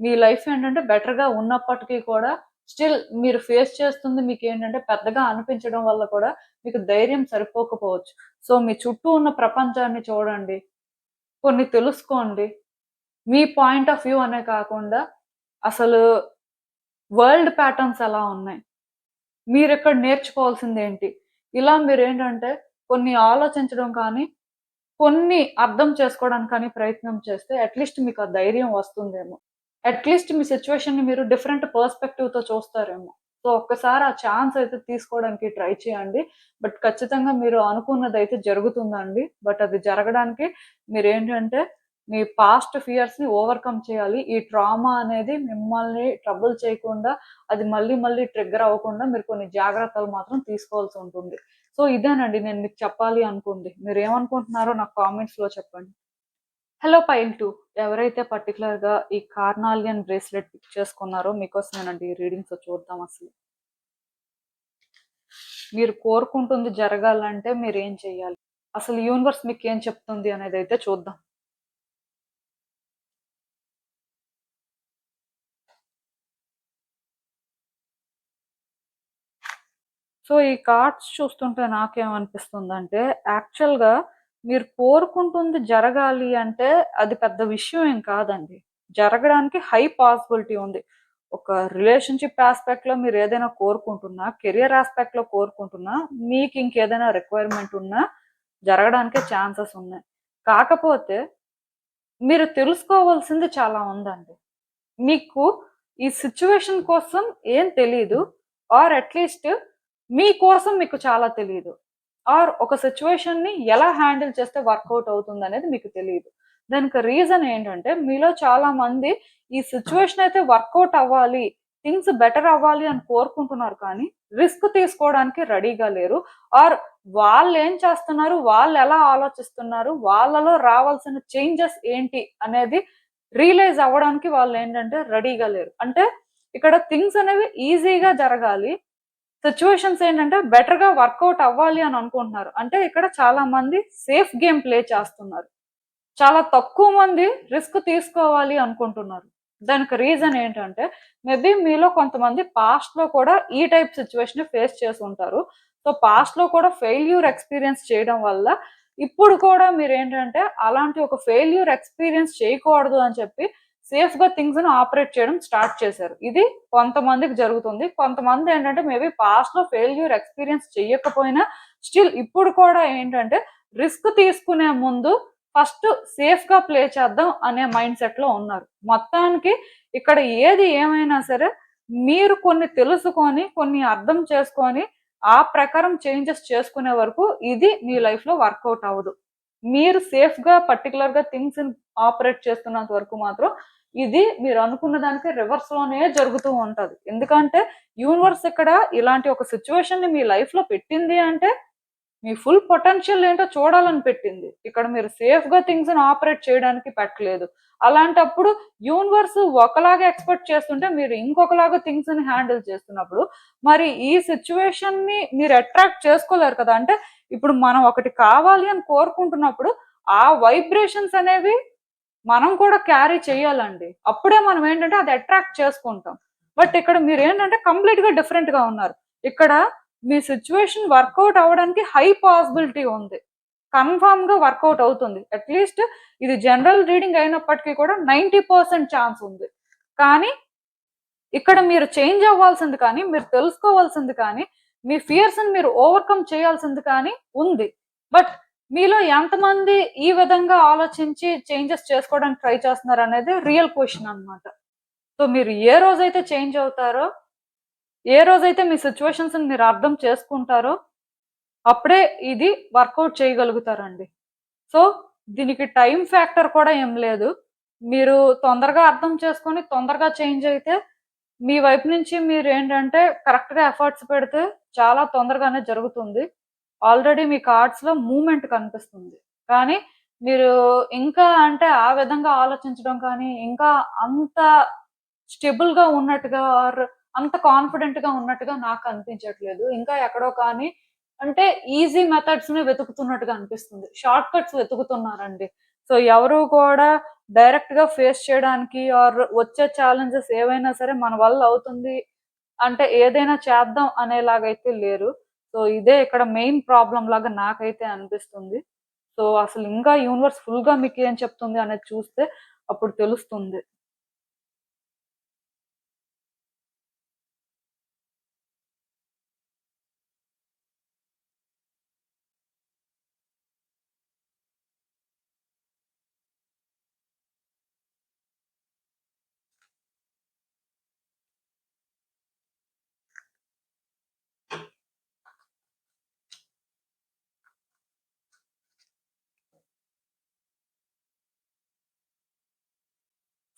మీ లైఫ్ ఏంటంటే బెటర్‌గా ఉన్నప్పటికీ కూడా స్టిల్ మీరు ఫేస్ చేస్తుంది మీకేంటంటే పెద్దగా అనిపించడం వల్ల కూడా మీకు ధైర్యం సరిపోకపోవచ్చు. సో, మీ చుట్టూ ఉన్న ప్రపంచాన్ని చూడండి. కొన్ని తెలుసుకోండి. మీ పాయింట్ ఆఫ్ వ్యూ అనే కాకుండా, అసలు వరల్డ్ ప్యాటర్న్స్ ఎలా ఉన్నాయి? మీరిక్కడ నేర్చుకోవాల్సిందేంటి? ఇలా మీరేంటంటే కొన్ని ఆలోచించడం కానీ, కొన్ని అర్థం చేసుకోవడానికి కానీ ప్రయత్నం చేస్తే అట్‌లీస్ట్ మీకు ఆ ధైర్యం వస్తుందేమో. అట్‌లీస్ట్ మీ సిట్యుయేషన్‌ని మీరు డిఫరెంట్ పర్స్‌పెక్టివ్‌తో చూస్తారేమో. సో, ఒక్కసారి ఆ ఛాన్స్ అయితే తీసుకోవడానికి ట్రై చేయండి. బట్ ఖచ్చితంగా మీరు అనుకున్నదైతే జరుగుతుందండి. బట్ అది జరగడానికి మీరేంటంటే మీ పాస్ట్ ఫియర్స్‌ని ఓవర్‌కమ్ చేయాలి. ఈ ట్రామా అనేది మిమ్మల్ని ట్రబుల్ చేయకుండా, అది మళ్ళీ మళ్ళీ ట్రిగ్గర్ అవ్వకుండా మీరు కొన్ని జాగ్రత్తలు మాత్రం తీసుకోవాల్సుంటుంది. సో, ఇదేనండి నేను మీకు చెప్పాలి అనుకుంది. మీరేమనుకుంటున్నారో నాకు కామెంట్స్‌లో చెప్పండి. హలో పైల్ 2 ఎవరైతే పర్టిక్యులర్‌గా ఈ కార్నాలియన్ బ్రేస్లెట్ పిక్ చేసుకున్నారో మీకోసమేనండి ఈ రీడింగ్. సో, చూద్దాం అసలు. మీరు కోరుకుంటుంది జరగాలంటే మీరేం చేయాలి? అసలు యూనివర్స్ మీకేం చెప్తుంది అనేదైతే చూద్దాం. సో, ఈ కార్డ్స్ చూస్తుంటే నాకేమనిపిస్తుందంటే, యాక్చువల్‌గా మీరు కోరుకుంటుంది జరగాలి అంటే, అది పెద్ద విషయం ఏం కాదండి. జరగడానికి హై పాసిబిలిటీ ఉంది. ఒక రిలేషన్‌షిప్ యాస్పెక్ట్‌లో మీరేదైనా కోరుకుంటున్నా, కెరియర్ యాస్పెక్ట్‌లో కోరుకుంటున్నా, మీకింకేదైనా రిక్వైర్మెంట్ ఉన్నా, జరగడానికే ఛాన్సెస్ ఉన్నాయి. కాకపోతే, మీరు తెలుసుకోవాల్సింది చాలా ఉందండి. మీకు ఈ సిట్యుయేషన్ కోసం ఏం తెలీదు. ఆర్ అట్‌లీస్ట్ మీకోసం మీకు చాలా తెలీదు. ఆర్ ఒక సిట్యుయేషన్‌ని ఎలా హ్యాండిల్ చేస్తే వర్కౌట్ అవుతుందనేది మీకు తెలీదు. దానికి రీజన్ ఏంటంటే మీలో చాలా మంది ఈ సిట్యుయేషన్ అయితే వర్కౌట్ అవ్వాలి, థింగ్స్ బెటర్ అవ్వాలి అని కోరుకుంటున్నారు కానీ, రిస్క్ తీసుకోవడానికి రెడీగా లేరు. ఆర్ వాళ్ళు ఏం చేస్తున్నారు, వాళ్ళు ఎలా ఆలోచిస్తున్నారు, వాళ్ళలో రావాల్సిన చేంజెస్ ఏంటి అనేది రియలైజ్ అవ్వడానికి వాళ్ళు ఏంటంటే రెడీగా లేరు. అంటే ఇక్కడ థింగ్స్ అనేవి ఈజీగా జరగాలి, సిచ్యువేషన్స్ ఏంటంటే బెటర్ గా వర్కౌట్ అవ్వాలి అని అనుకుంటున్నారు. అంటే ఇక్కడ చాలా మంది సేఫ్ గేమ్ ప్లే చేస్తున్నారు, చాలా తక్కువ మంది రిస్క్ తీసుకోవాలి అనుకుంటున్నారు. దానికి రీజన్ ఏంటంటే మేబీ మీలో కొంతమంది పాస్ట్ లో కూడా ఈ టైప్ సిచ్యువేషన్ ఫేస్ చేసి ఉంటారు. సో పాస్ట్ లో కూడా ఫెయిల్యూర్ ఎక్స్పీరియన్స్ చేయడం వల్ల ఇప్పుడు కూడా మీరు ఏంటంటే అలాంటి ఒక ఫెయిల్యూర్ ఎక్స్పీరియన్స్ చేయకూడదు అని చెప్పి సేఫ్ గా థింగ్స్ ను ఆపరేట్ చేయడం స్టార్ట్ చేశారు. ఇది కొంతమందికి జరుగుతుంది. కొంతమంది ఏంటంటే మేబీ పాస్ట్ లో ఫెయిల్యూర్ ఎక్స్పీరియన్స్ చేయకపోయినా స్టిల్ ఇప్పుడు కూడా ఏంటంటే రిస్క్ తీసుకునే ముందు ఫస్ట్ సేఫ్ గా ప్లే చేద్దాం అనే మైండ్ సెట్ లో ఉన్నారు. మొత్తానికి ఇక్కడ ఏది ఏమైనా సరే మీరు కొన్ని తెలుసుకొని కొన్ని అర్థం చేసుకొని ఆ ప్రకారం చేంజెస్ చేసుకునే వరకు ఇది మీ లైఫ్ లో వర్కౌట్ అవ్వదు. మీరు సేఫ్ గా పర్టికులర్ గా థింగ్స్ ఆపరేట్ చేస్తున్నంత వరకు మాత్రం ఇది మీరు అనుకున్న దానికి రివర్స్ లోనే జరుగుతూ ఉంటది. ఎందుకంటే యూనివర్స్ ఇక్కడ ఇలాంటి ఒక సిచ్యువేషన్ ని మీ లైఫ్ లో పెట్టింది అంటే మీ ఫుల్ పొటెన్షియల్ ఏంటో చూడాలని పెట్టింది. ఇక్కడ మీరు సేఫ్ గా థింగ్స్ ఆపరేట్ చేయడానికి పెట్టలేదు. అలాంటప్పుడు యూనివర్స్ ఒకలాగా ఎక్స్పెక్ట్ చేస్తుంటే మీరు ఇంకొకలాగా థింగ్స్ ని హ్యాండిల్ చేస్తున్నప్పుడు మరి ఈ సిచ్యువేషన్ ని మీరు అట్రాక్ట్ చేసుకోలేరు కదా. అంటే ఇప్పుడు మనం ఒకటి కావాలి అని కోరుకుంటున్నప్పుడు ఆ వైబ్రేషన్స్ అనేవి మనం కూడా క్యారీ చేయాలండి. అప్పుడే మనం ఏంటంటే అది అట్రాక్ట్ చేసుకుంటాం. బట్ ఇక్కడ మీరు ఏంటంటే కంప్లీట్ గా డిఫరెంట్ గా ఉన్నారు. ఇక్కడ మీ సిచ్యువేషన్ వర్కౌట్ అవ్వడానికి హై పాసిబిలిటీ ఉంది, కన్ఫామ్ గా వర్కౌట్ అవుతుంది. అట్లీస్ట్ ఇది జనరల్ రీడింగ్ అయినప్పటికీ కూడా 90% ఛాన్స్ ఉంది. కానీ ఇక్కడ మీరు చేంజ్ అవ్వాల్సింది కానీ, మీరు తెలుసుకోవాల్సింది కానీ, మీ ఫియర్స్ ని మీరు ఓవర్కమ్ చేయాల్సింది కానీ ఉంది. బట్ మీలో ఎంతమంది ఈ విధంగా ఆలోచించి చేంజెస్ చేసుకోవడానికి ట్రై చేస్తున్నారు అనేది రియల్ క్వశ్చన్ అన్నమాట. సో మీరు ఏ రోజైతే చేంజ్ అవుతారో, ఏ రోజైతే మీ సిచ్యువేషన్స్ మీరు అర్థం చేసుకుంటారో అప్పుడే ఇది వర్కౌట్ చేయగలుగుతారండి. సో దీనికి టైం ఫ్యాక్టర్ కూడా ఏం లేదు. మీరు తొందరగా అర్థం చేసుకొని తొందరగా చేంజ్ అయితే మీ వైపు నుంచి మీరు ఏంటంటే కరెక్ట్ గా ఎఫర్ట్స్ పెడితే చాలా తొందరగానే జరుగుతుంది. ఆల్రెడీ మీ కార్డ్స్ లో మూమెంట్ కనిపిస్తుంది. కానీ మీరు ఇంకా అంటే ఆ విధంగా ఆలోచించడం కానీ, ఇంకా అంత స్టెబుల్ గా ఉన్నట్టుగా ఆర్ అంత కాన్ఫిడెంట్ గా ఉన్నట్టుగా నాకు అనిపించట్లేదు. ఇంకా ఎక్కడో కానీ అంటే ఈజీ మెథడ్స్ ని వెతుకుతున్నట్టుగా అనిపిస్తుంది. Short cuts వెతుకుతున్నారండి. సో ఎవరు కూడా డైరెక్ట్ గా ఫేస్ చేయడానికి ఆర్ వచ్చే ఛాలెంజెస్ ఏవైనా సరే మన వల్ల అవుతుంది అంటే ఏదైనా చేద్దాం అనేలాగైతే లేరు. సో ఇదే ఇక్కడ మెయిన్ ప్రాబ్లం లాగా నాకైతే అనిపిస్తుంది. సో అసలు ఇంకా యూనివర్స్ ఫుల్ గా మీకు ఏం చెప్తుంది అనేది చూస్తే అప్పుడు తెలుస్తుంది.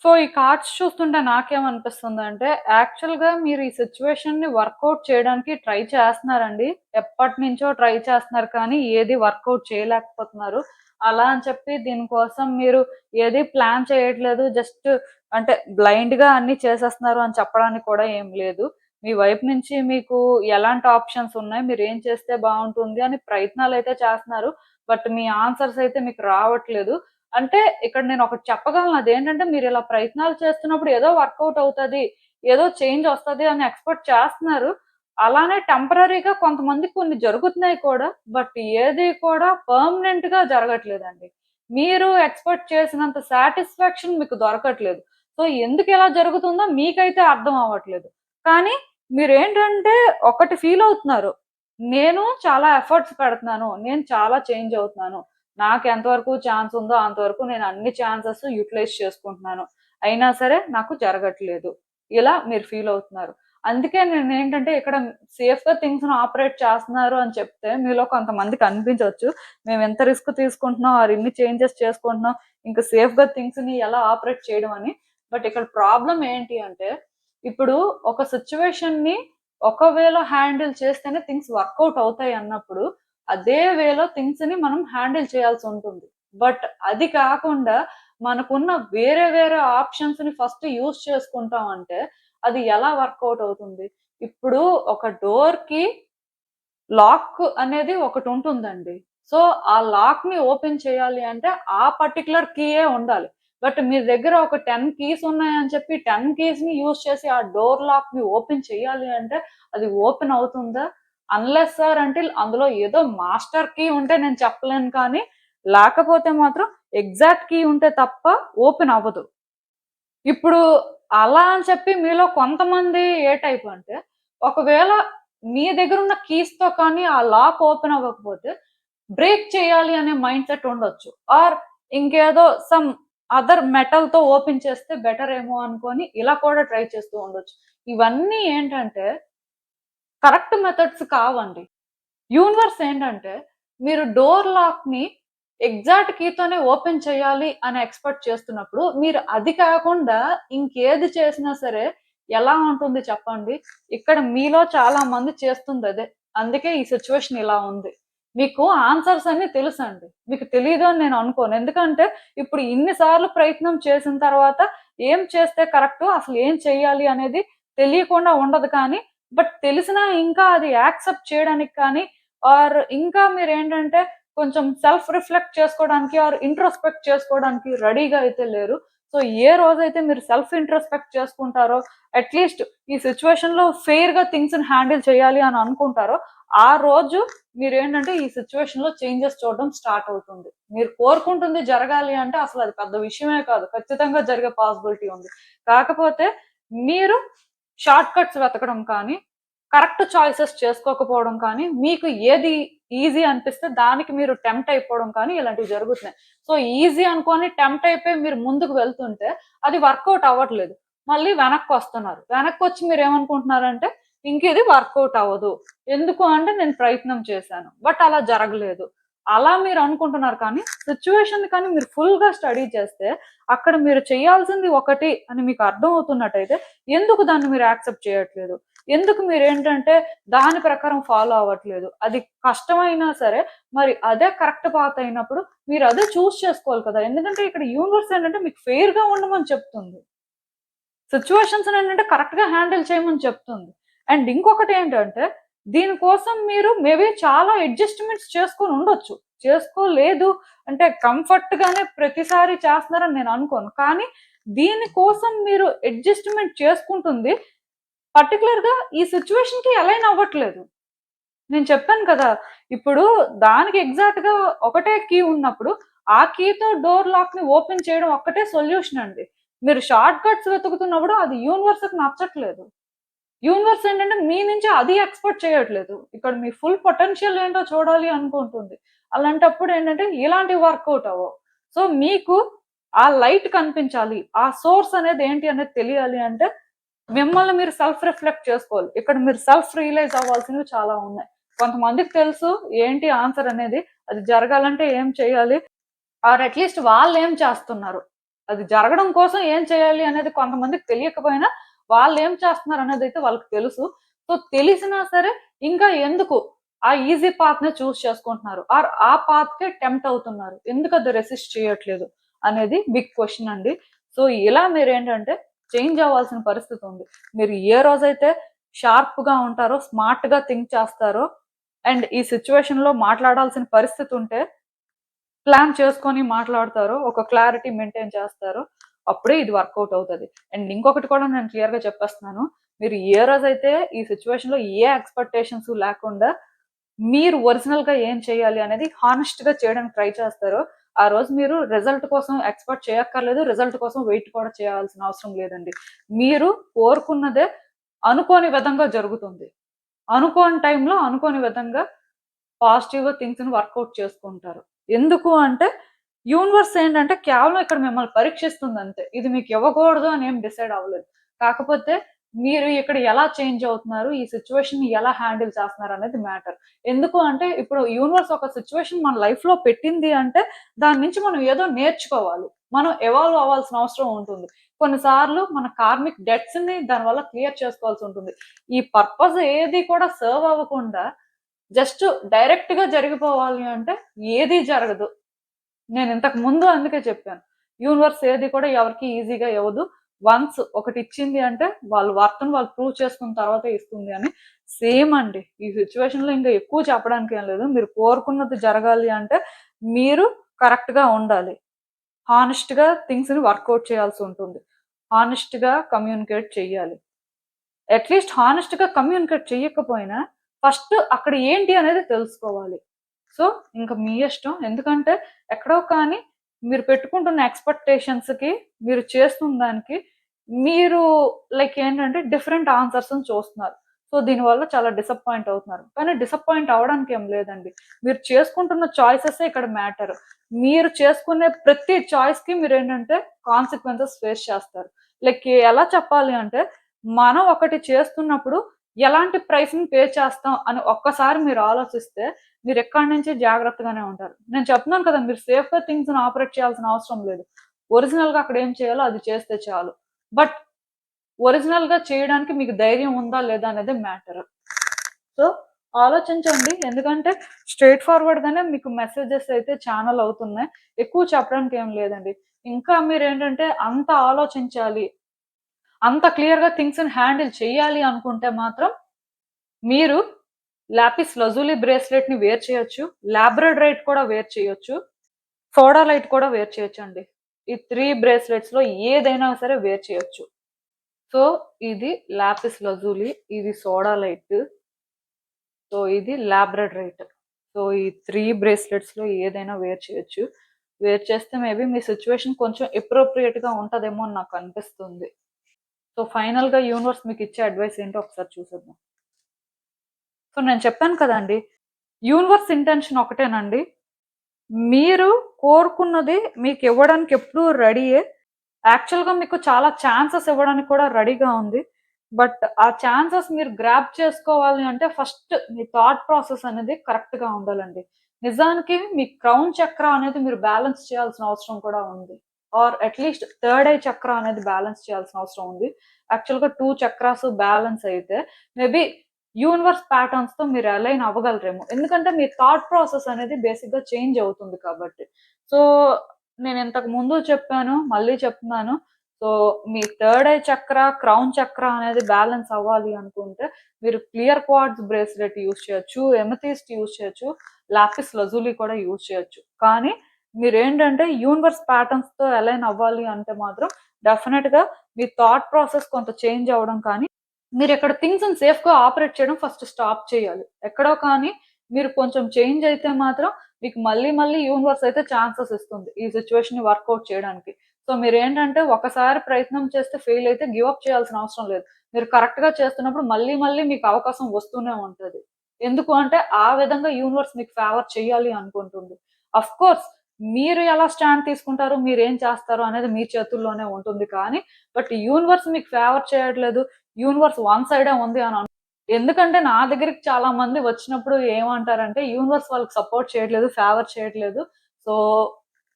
సో ఈ కార్డ్స్ చూస్తుంటే నాకేమనిపిస్తుందంటే యాక్చువల్‌గా మీరు ఈ సిట్యుయేషన్‌ని వర్కౌట్ చేయడానికి ట్రై చేస్తున్నారండి. ఎప్పటినుంచో ట్రై చేస్తున్నారు కానీ ఏది వర్కౌట్ చేయలేకపోతున్నారు. అలా అని చెప్పి దీనికోసం మీరు ఏది ప్లాన్ చేయట్లేదు. జస్ట్ అంటే బ్లైండ్‌గా అన్నీ చేసేస్తున్నారు అని చెప్పడానికి కూడా ఏం లేదు. మీ వైపు నుంచి మీకు ఎలాంటి ఆప్షన్స్ ఉన్నాయి, మీరేం చేస్తే బావుంటుంది అని ప్రయత్నాలైతే చేస్తున్నారు. బట్ మీ ఆన్సర్స్ అయితే మీకు రావట్లేదు. అంటే ఇక్కడ నేను ఒకటి చెప్పగలను. అదేంటంటే మీరు ఇలా ప్రయత్నాలు చేస్తున్నప్పుడు ఏదో వర్కౌట్ అవుతది, ఏదో చేంజ్ వస్తది అని ఎక్స్‌పెక్ట్ చేస్తున్నారు. అలానే టెంపరరీగా కొంతమందికి కొన్ని జరుగుతున్నాయి కూడా. బట్ ఏది కూడా పర్మనెంట్‌గా జరగట్లేదండి. మీరు ఎక్స్‌పెక్ట్ చేసినంత సాటిస్ఫాక్షన్ మీకు దొరకట్లేదు. సో ఎందుకు ఇలా జరుగుతుందో మీకైతే అర్థం అవ్వట్లేదు. కానీ మీరేంటంటే ఒకటి ఫీల్ అవుతున్నారు. నేను చాలా ఎఫర్ట్స్ పెడుతున్నాను. నేను చాలా చేంజ్ అవుతున్నాను. నాకు ఎంతవరకు ఛాన్స్ ఉందో అంతవరకు నేను అన్ని ఛాన్సెస్ యుటిలైజ్ చేసుకుంటున్నాను. అయినా సరే నాకు జరగట్లేదు. ఇలా మీరు ఫీల్ అవుతున్నారు. అందుకే నేనేంటంటే ఇక్కడ సేఫ్‌గా థింగ్స్‌ని ఆపరేట్ చేస్తున్నారు అని చెప్తే మీలో కొంతమందికి అనిపించొచ్చు. మేము ఎంత రిస్క్ తీసుకుంటున్నాం, ఆర్ ఇన్ని చేంజెస్ చేసుకుంటున్నాం, ఇంకా సేఫ్‌గా థింగ్స్‌ని ఎలా ఆపరేట్ చేయడం అని. బట్ ఇక్కడ ప్రాబ్లమ్ ఏంటి అంటే ఇప్పుడు ఒక సిట్యుయేషన్‌ని ఒక వేలో హ్యాండిల్ చేస్తేనే థింగ్స్ వర్కౌట్ అవుతాయి అన్నప్పుడు అదే వేలో థింగ్స్ ని మనం హ్యాండిల్ చేయాల్సి ఉంటుంది. బట్ అది కాకుండా మనకున్న వేరే వేరే ఆప్షన్స్ ని ఫస్ట్ యూజ్ చేసుకుంటాం అంటే అది ఎలా వర్కౌట్ అవుతుంది? ఇప్పుడు ఒక డోర్ కి లాక్ అనేది ఒకటి ఉంటుందండి. సో ఆ లాక్ ని ఓపెన్ చేయాలి అంటే ఆ పర్టికులర్ కీయే ఉండాలి. బట్ మీ దగ్గర ఒక 10 కీస్ ఉన్నాయని చెప్పి 10 కీస్ ని యూజ్ చేసి ఆ డోర్ లాక్ ని ఓపెన్ చేయాలి అంటే అది ఓపెన్ అవుతుందా? అన్‌లెస్ ఆర్ అంటిల్ అందులో ఏదో మాస్టర్ కీ ఉంటే నేను చెప్పలేను కానీ, లేకపోతే మాత్రం ఎగ్జాక్ట్ కీ ఉంటే తప్ప ఓపెన్ అవ్వదు. ఇప్పుడు అలా అని చెప్పి మీలో కొంతమంది ఏ టైప్ అంటే, ఒకవేళ మీ దగ్గరున్న కీస్‌తో కానీ ఆ లాక్ ఓపెన్ అవ్వకపోతే బ్రేక్ చేయాలి అనే మైండ్ సెట్ ఉండొచ్చు. ఆర్ ఇంకేదో సమ్ అదర్ మెటల్‌తో ఓపెన్ చేస్తే బెటర్ ఏమో అనుకోని ఇలా కూడా ట్రై చేస్తూ ఉండొచ్చు. ఇవన్నీ ఏంటంటే కరెక్ట్ మెథడ్స్ కావండి. యూనివర్స్ ఏంటంటే మీరు డోర్ లాక్‌ని ఎగ్జాక్ట్ కీతోనే ఓపెన్ చేయాలి అని ఎక్స్‌పెక్ట్ చేస్తున్నప్పుడు, మీరు అది కాకుండా ఇంకేది చేసినా సరే ఎలా ఉంటుంది చెప్పండి? ఇక్కడ మీలో చాలా మంది చేస్తుందదే. అందుకే ఈ సిట్యుయేషన్ ఇలా ఉంది. మీకు ఆన్సర్స్ అన్నీ తెలుసండి. మీకు తెలీదు అని నేను అనుకోను. ఎందుకంటే ఇప్పుడు ఇన్ని సార్లు ప్రయత్నం చేసిన తర్వాత ఏం చేస్తే కరెక్టు, అసలు ఏం చేయాలి అనేది తెలియకుండా ఉండదు కానీ, బట్ తెలిసినా ఇంకా అది యాక్సెప్ట్ చేయడానికి కానీ, ఆర్ ఇంకా మీరేంటంటే కొంచెం సెల్ఫ్ రిఫ్లెక్ట్ చేసుకోవడానికి ఆర్ ఇంట్రోస్పెక్ట్ చేసుకోవడానికి రెడీగా అయితే లేరు. సో ఏ రోజైతే మీరు సెల్ఫ్ ఇంట్రోస్పెక్ట్ చేసుకుంటారో, అట్‌లీస్ట్ ఈ సిట్యుయేషన్‌లో ఫెయిర్‌గా థింగ్స్‌ని హ్యాండిల్ చేయాలి అని అనుకుంటారో, ఆ రోజు మీరేంటంటే ఈ సిట్యుయేషన్‌లో చేంజెస్ చూడడం స్టార్ట్ అవుతుంది. మీరు కోరుకుంటుంది జరగాలి అంటే అసలు అది పెద్ద విషయమే కాదు. ఖచ్చితంగా జరిగే పాసిబిలిటీ ఉంది. కాకపోతే మీరు షార్ట్ కట్స్ వెతకడం కానీ, కరెక్ట్ చాయిసెస్ చేసుకోకపోవడం కానీ, మీకు ఏది ఈజీ అనిపిస్తే దానికి మీరు టెంప్ట్ అయిపోవడం కానీ ఇలాంటివి జరుగుతున్నాయి. సో ఈజీ అనుకోని టెంప్ట్ అయిపోయి మీరు ముందుకు వెళ్తుంటే అది వర్కౌట్ అవ్వట్లేదు. మళ్ళీ వెనక్కొస్తున్నారు. వెనక్కొచ్చి మీరేమనుకుంటున్నారంటే ఇంకిది వర్కౌట్ అవ్వదు. ఎందుకు అంటే నేను ప్రయత్నం చేశాను. బట్ అలా జరగలేదు. అలా మీరు అనుకుంటున్నారు కానీ సిట్యుయేషన్‌ని కానీ మీరు ఫుల్‌గా స్టడీ చేస్తే అక్కడ మీరు చేయాల్సింది ఒకటి అని మీకు అర్థమవుతున్నట్టయితే ఎందుకు దాన్ని మీరు యాక్సెప్ట్ చేయట్లేదు? ఎందుకు మీరేంటంటే దాని ప్రకారం ఫాలో అవ్వట్లేదు? అది కష్టమైనా సరే మరి అదే కరెక్ట్ పాత్ అయినప్పుడు మీరు అదే చూజ్ చేసుకోవాలి కదా! ఎందుకంటే ఇక్కడ యూనివర్స్ ఏంటంటే మీకు ఫెయిర్‌గా ఉండమని చెప్తుంది. సిట్యుయేషన్స్ ఏంటంటే కరెక్ట్‌గా హ్యాండిల్ చేయమని చెప్తుంది. అండ్ ఇంకొకటేంటంటే దీనికోసం మీరు మేబీ చాలా అడ్జస్ట్‌మెంట్స్ చేసుకొని ఉండొచ్చు. చేసుకోలేదు అంటే కంఫర్ట్‌గానే ప్రతిసారి చేస్తున్నారని నేను అనుకోను. కానీ దీనికోసం మీరు అడ్జస్ట్‌మెంట్ చేసుకుంటుంది పర్టిక్యులర్‌గా ఈ సిట్యుయేషన్‌కి అలైన్ అవ్వట్లేదు. నేను చెప్పాను కదా! ఇప్పుడు దానికి ఎగ్జాక్ట్‌గా ఒకటే కీ ఉన్నప్పుడు, ఆ కీతో డోర్ లాక్‌ని ఓపెన్ చేయడం ఒక్కటే సొల్యూషన్ అండి. మీరు షార్ట్ కట్స్ వెతుకుతున్నప్పుడు అది యూనివర్స్‌కి నచ్చట్లేదు. యూనివర్స్ ఏంటంటే మీ నుంచి అది ఎక్స్‌పెక్ట్ చేయట్లేదు. ఇక్కడ మీ ఫుల్ పొటెన్షియల్ ఏంటో చూడాలి అనుకుంటుంది. అలాంటప్పుడు ఏంటంటే ఇలాంటివి వర్కౌట్ అవ్వవు. సో మీకు ఆ లైట్ కనిపించాలి. ఆ సోర్స్ అనేది ఏంటి అనేది తెలియాలి అంటే మిమ్మల్ని మీరు సెల్ఫ్ రిఫ్లెక్ట్ చేసుకోవాలి. ఇక్కడ మీరు సెల్ఫ్ రియలైజ్ అవ్వాల్సినవి చాలా ఉన్నాయి. కొంతమందికి తెలుసు ఏంటి ఆన్సర్ అనేది. అది జరగాలంటే ఏం చేయాలి? ఆర్ అట్‌లీస్ట్ వాళ్ళేం చేస్తున్నారు? అది జరగడం కోసం ఏం చేయాలి అనేది కొంతమందికి తెలియకపోయినా వాళ్ళేం చేస్తున్నారు అనేదైతే వాళ్ళకి తెలుసు. సో తెలిసినా సరే ఇంకా ఎందుకు ఆ ఈజీ పాత్‌నే చూజ్ చేసుకుంటున్నారు? ఆర్ ఆ పాత్‌కే టెంప్ట్ అవుతున్నారు. ఎందుకది రెసిస్ట్ చేయట్లేదు? అనేది బిగ్ క్వెషన్ అండి. సో ఇలా మీరేంటంటే చేంజ్ అవ్వాల్సిన పరిస్థితి ఉంది. మీరు ఏ రోజైతే షార్ప్‌గా ఉంటారో, స్మార్ట్‌గా థింక్ చేస్తారో అండ్ ఈ సిట్యుయేషన్‌లో మాట్లాడాల్సిన పరిస్థితి ఉంటే ప్లాన్ చేసుకొని మాట్లాడతారో, ఒక క్లారిటీ మెయింటైన్ చేస్తారో, అప్పుడే ఇది వర్కౌట్ అవుతది. అండ్ ఇంకొకటి కూడా నేను క్లియర్‌గా చెప్పేస్తున్నాను. మీరు ఏ రోజైతే ఈ సిట్యుయేషన్‌లో ఏ ఎక్స్‌పెక్టేషన్స్ లేకుండా మీరు ఒరిజినల్‌గా ఏం చేయాలి అనేది హానెస్ట్‌గా చేయడానికి ట్రై చేస్తారో, ఆ రోజు మీరు రిజల్ట్ కోసం ఎక్స్‌పెక్ట్ చేయక్కర్లేదు. రిజల్ట్ కోసం వెయిట్ కూడా చేయాల్సిన అవసరం లేదండి. మీరు కోరుకున్నదే అనుకోని విధంగా జరుగుతుంది. అనుకోని టైంలో అనుకోని విధంగా పాజిటివ్‌గా థింగ్స్‌ని వర్కౌట్ చేసుకుంటారు. ఎందుకు అంటే యూనివర్స్ ఏంటంటే కేవలం ఇక్కడ మిమ్మల్ని పరీక్షిస్తుందంతే. ఇది మీకు ఇవ్వకూడదు అని ఏం డిసైడ్ అవ్వలేదు. కాకపోతే మీరు ఇక్కడ ఎలా చేంజ్ అవుతున్నారు, ఈ సిట్యుయేషన్‌ని ఎలా హ్యాండిల్ చేస్తున్నారు అనేది మ్యాటర్. ఎందుకు అంటే ఇప్పుడు యూనివర్స్ ఒక సిట్యుయేషన్ మన లైఫ్‌లో పెట్టింది అంటే దాని నుంచి మనం ఏదో నేర్చుకోవాలి. మనం ఎవాల్వ్ అవ్వాల్సిన అవసరం ఉంటుంది. కొన్నిసార్లు మన కార్మిక్ డెట్స్ ని దానివల్ల క్లియర్ చేసుకోవాల్సి ఉంటుంది. ఈ పర్పస్ ఏది కూడా సర్వ్ అవ్వకుండా జస్ట్ డైరెక్ట్ గా జరిగిపోవాలి అంటే ఏది జరగదు. నేను ఇంతకు ముందు అందుకే చెప్పాను. యూనివర్స్ ఏది కూడా ఎవరికి ఈజీగా ఇవ్వదు. వన్స్ ఒకటి ఇచ్చింది అంటే వాళ్ళు వర్త్‌ని వాళ్ళు ప్రూవ్ చేసుకున్న తర్వాతే ఇస్తుంది అని. సేమ్ అండి. ఈ సిట్యుయేషన్‌లో ఇంకా ఎక్కువ చెప్పడానికి ఏం లేదు. మీరు కోరుకున్నది జరగాలి అంటే మీరు కరెక్ట్‌గా ఉండాలి. హానెస్ట్‌గా థింగ్స్‌ని వర్కౌట్ చేయాల్సి ఉంటుంది. హానెస్ట్‌గా కమ్యూనికేట్ చెయ్యాలి. అట్‌లీస్ట్ హానెస్ట్‌గా కమ్యూనికేట్ చెయ్యకపోయినా ఫస్ట్ అక్కడ ఏంటి అనేది తెలుసుకోవాలి. సో, ఇంక మీ ఇష్టం. ఎందుకంటే ఎక్కడో కానీ మీరు పెట్టుకుంటున్న ఎక్స్‌పెక్టేషన్స్‌కి, మీరు చేస్తున్న దానికి మీరు లైక్ ఏంటంటే డిఫరెంట్ ఆన్సర్స్‌ని చూస్తున్నారు. సో, దీనివల్ల చాలా డిసప్పాయింట్ అవుతున్నారు. కానీ డిసప్పాయింట్ అవ్వడానికి ఏం లేదండి. మీరు చేసుకుంటున్న చాయిసెసే ఇక్కడ మ్యాటర్. మీరు చేసుకునే ప్రతి చాయిస్‌కి మీరేంటంటే కాన్సిక్వెన్సెస్ ఫేస్ చేస్తారు. లైక్ ఎలా చెప్పాలి అంటే మనం ఒకటి చేస్తున్నప్పుడు ఎలాంటి ప్రైస్‌ని పే చేస్తాం అని ఒక్కసారి మీరు ఆలోచిస్తే మీరెక్కడి నుంచి జాగ్రత్తగానే ఉంటారు. నేను చెప్తున్నాను కదా! మీరు సేఫ్‌గా థింగ్స్‌ని ఆపరేట్ చేయాల్సిన అవసరం లేదు. ఒరిజినల్‌గా అక్కడ ఏం చేయాలో అది చేస్తే చాలు. బట్ ఒరిజినల్‌గా చేయడానికి మీకు ధైర్యం ఉందా? లేదా? అనేది మ్యాటర్. సో, ఆలోచించండి. ఎందుకంటే స్ట్రెయిట్ ఫార్వర్డ్‌గానే మీకు మెసేజెస్ అయితే ఛానెల్ అవుతున్నాయి. ఎక్కువ చెప్పడానికి ఏం లేదండి. ఇంకా మీరేంటంటే అంత ఆలోచించాలి, అంత క్లియర్‌గా థింగ్స్‌ని హ్యాండిల్ చేయాలి అనుకుంటే మాత్రం మీరు లాపిస్ లజూలి బ్రేస్లెట్‌ని వేర్ చేయొచ్చు. లాబ్రడైట్ కూడా వేర్ చేయొచ్చు. సోడాలైట్ కూడా వేర్ చేయొచ్చండి. ఈ 3 బ్రేస్లెట్స్‌లో ఏదైనా సరే వేర్ చేయొచ్చు. సో, ఇది లాపిస్ లజూలి, ఇది సోడాలైట్, సో, ఇది లాబ్రడైట్. సో, ఈ 3 బ్రేస్లెట్స్‌లో ఏదైనా వేర్ చేయొచ్చు. వేర్ చేస్తే మేబీ మీ సిట్యుయేషన్ కొంచెం అప్రోప్రియేట్‌గా ఉంటదేమో అని నాకనిపిస్తుంది. సో, ఫైనల్‌గా యూనివర్స్ మీకిచ్చే అడ్వైస్ ఏంటో ఒకసారి చూసేద్దాం. సో, నేను చెప్పాను కదండీ! యూనివర్స్ ఇంటెన్షన్ ఒకటేనండి. మీరు కోరుకున్నది మీకివ్వడానికి ఎప్పుడూ రెడీయే. యాక్చువల్‌గా మీకు చాలా ఛాన్సెస్ ఇవ్వడానికి కూడా రెడీగా ఉంది. బట్ ఆ ఛాన్సెస్ మీరు గ్రాబ్ చేసుకోవాలి అంటే ఫస్ట్ మీ థాట్ ప్రాసెస్ అనేది కరెక్ట్‌గా ఉండాలండి. నిజానికి మీ క్రౌన్ చక్ర అనేది మీరు బ్యాలెన్స్ చేయాల్సిన అవసరం కూడా ఉంది. ఆర్ అట్‌లీస్ట్ థర్డ్ ఐ చక్ర అనేది బ్యాలెన్స్ చేయాల్సిన అవసరం ఉంది. యాక్చువల్‌గా 2 చక్రాస్ బ్యాలెన్స్ అయితే మేబీ యూనివర్స్ ప్యాటర్న్స్‌తో మీరు అలైన్ అవ్వగలరేమో. ఎందుకంటే మీ థాట్ ప్రాసెస్ అనేది బేసిక్‌గా చేంజ్ అవుతుంది కాబట్టి. సో, నేను ఇంతకు ముందు చెప్పాను. మళ్ళీ చెప్తున్నాను. సో, మీ థర్డ్ ఐ చక్ర, క్రౌన్ చక్ర అనేది బ్యాలెన్స్ అవ్వాలి అనుకుంటే, మీరు క్లియర్ క్వార్ట్జ్ బ్రేస్లెట్ యూజ్ చేయొచ్చు. ఎమెథిస్ట్ యూజ్ చేయొచ్చు. లాపిస్ లజూలి కూడా యూజ్ చేయొచ్చు. కానీ మీరేంటంటే యూనివర్స్ ప్యాటర్న్స్‌తో అలైన్ అవ్వాలి అంటే మాత్రం డెఫినెట్‌గా మీ థాట్ ప్రాసెస్ కొంత చేంజ్ అవ్వడం కానీ, మీరిక్కడ థింగ్స్‌ని సేఫ్‌గా ఆపరేట్ చేయడం ఫస్ట్ స్టాప్ చేయాలి. ఎక్కడో కానీ మీరు కొంచెం చేంజ్ అయితే మాత్రం మీకు మళ్ళీ మళ్ళీ యూనివర్స్ అయితే ఛాన్సెస్ ఇస్తుంది. ఈ సిట్యుయేషన్‌ని వర్కౌట్ చేయడానికి. సో, మీరేంటంటే ఒకసారి ప్రయత్నం చేస్తే ఫెయిల్ అయితే గివ్ అప్ చేయాల్సిన అవసరం లేదు. మీరు కరెక్ట్‌గా చేస్తున్నప్పుడు మళ్ళీ మళ్ళీ మీకు అవకాశం వస్తూనే ఉంటది. ఎందుకు అంటే ఆ విధంగా యూనివర్స్ మీకు ఫేవర్ చేయాలి అనుకుంటుంది. ఆఫ్‌కోర్స్ మీరు ఎలా స్టాండ్ తీసుకుంటారు, మీరేం చేస్తారు అనేది మీ చేతుల్లోనే ఉంటుంది కానీ, బట్ యూనివర్స్ మీకు ఫేవర్ చేయట్లేదు. యూనివర్స్ వన్ సైడే ఉంది అని ఎందుకంటే నా దగ్గరికి చాలా మంది వచ్చినప్పుడు ఏమంటారంటే, యూనివర్స్ వాళ్ళకి సపోర్ట్ చేయట్లేదు, ఫేవర్ చేయట్లేదు. సో,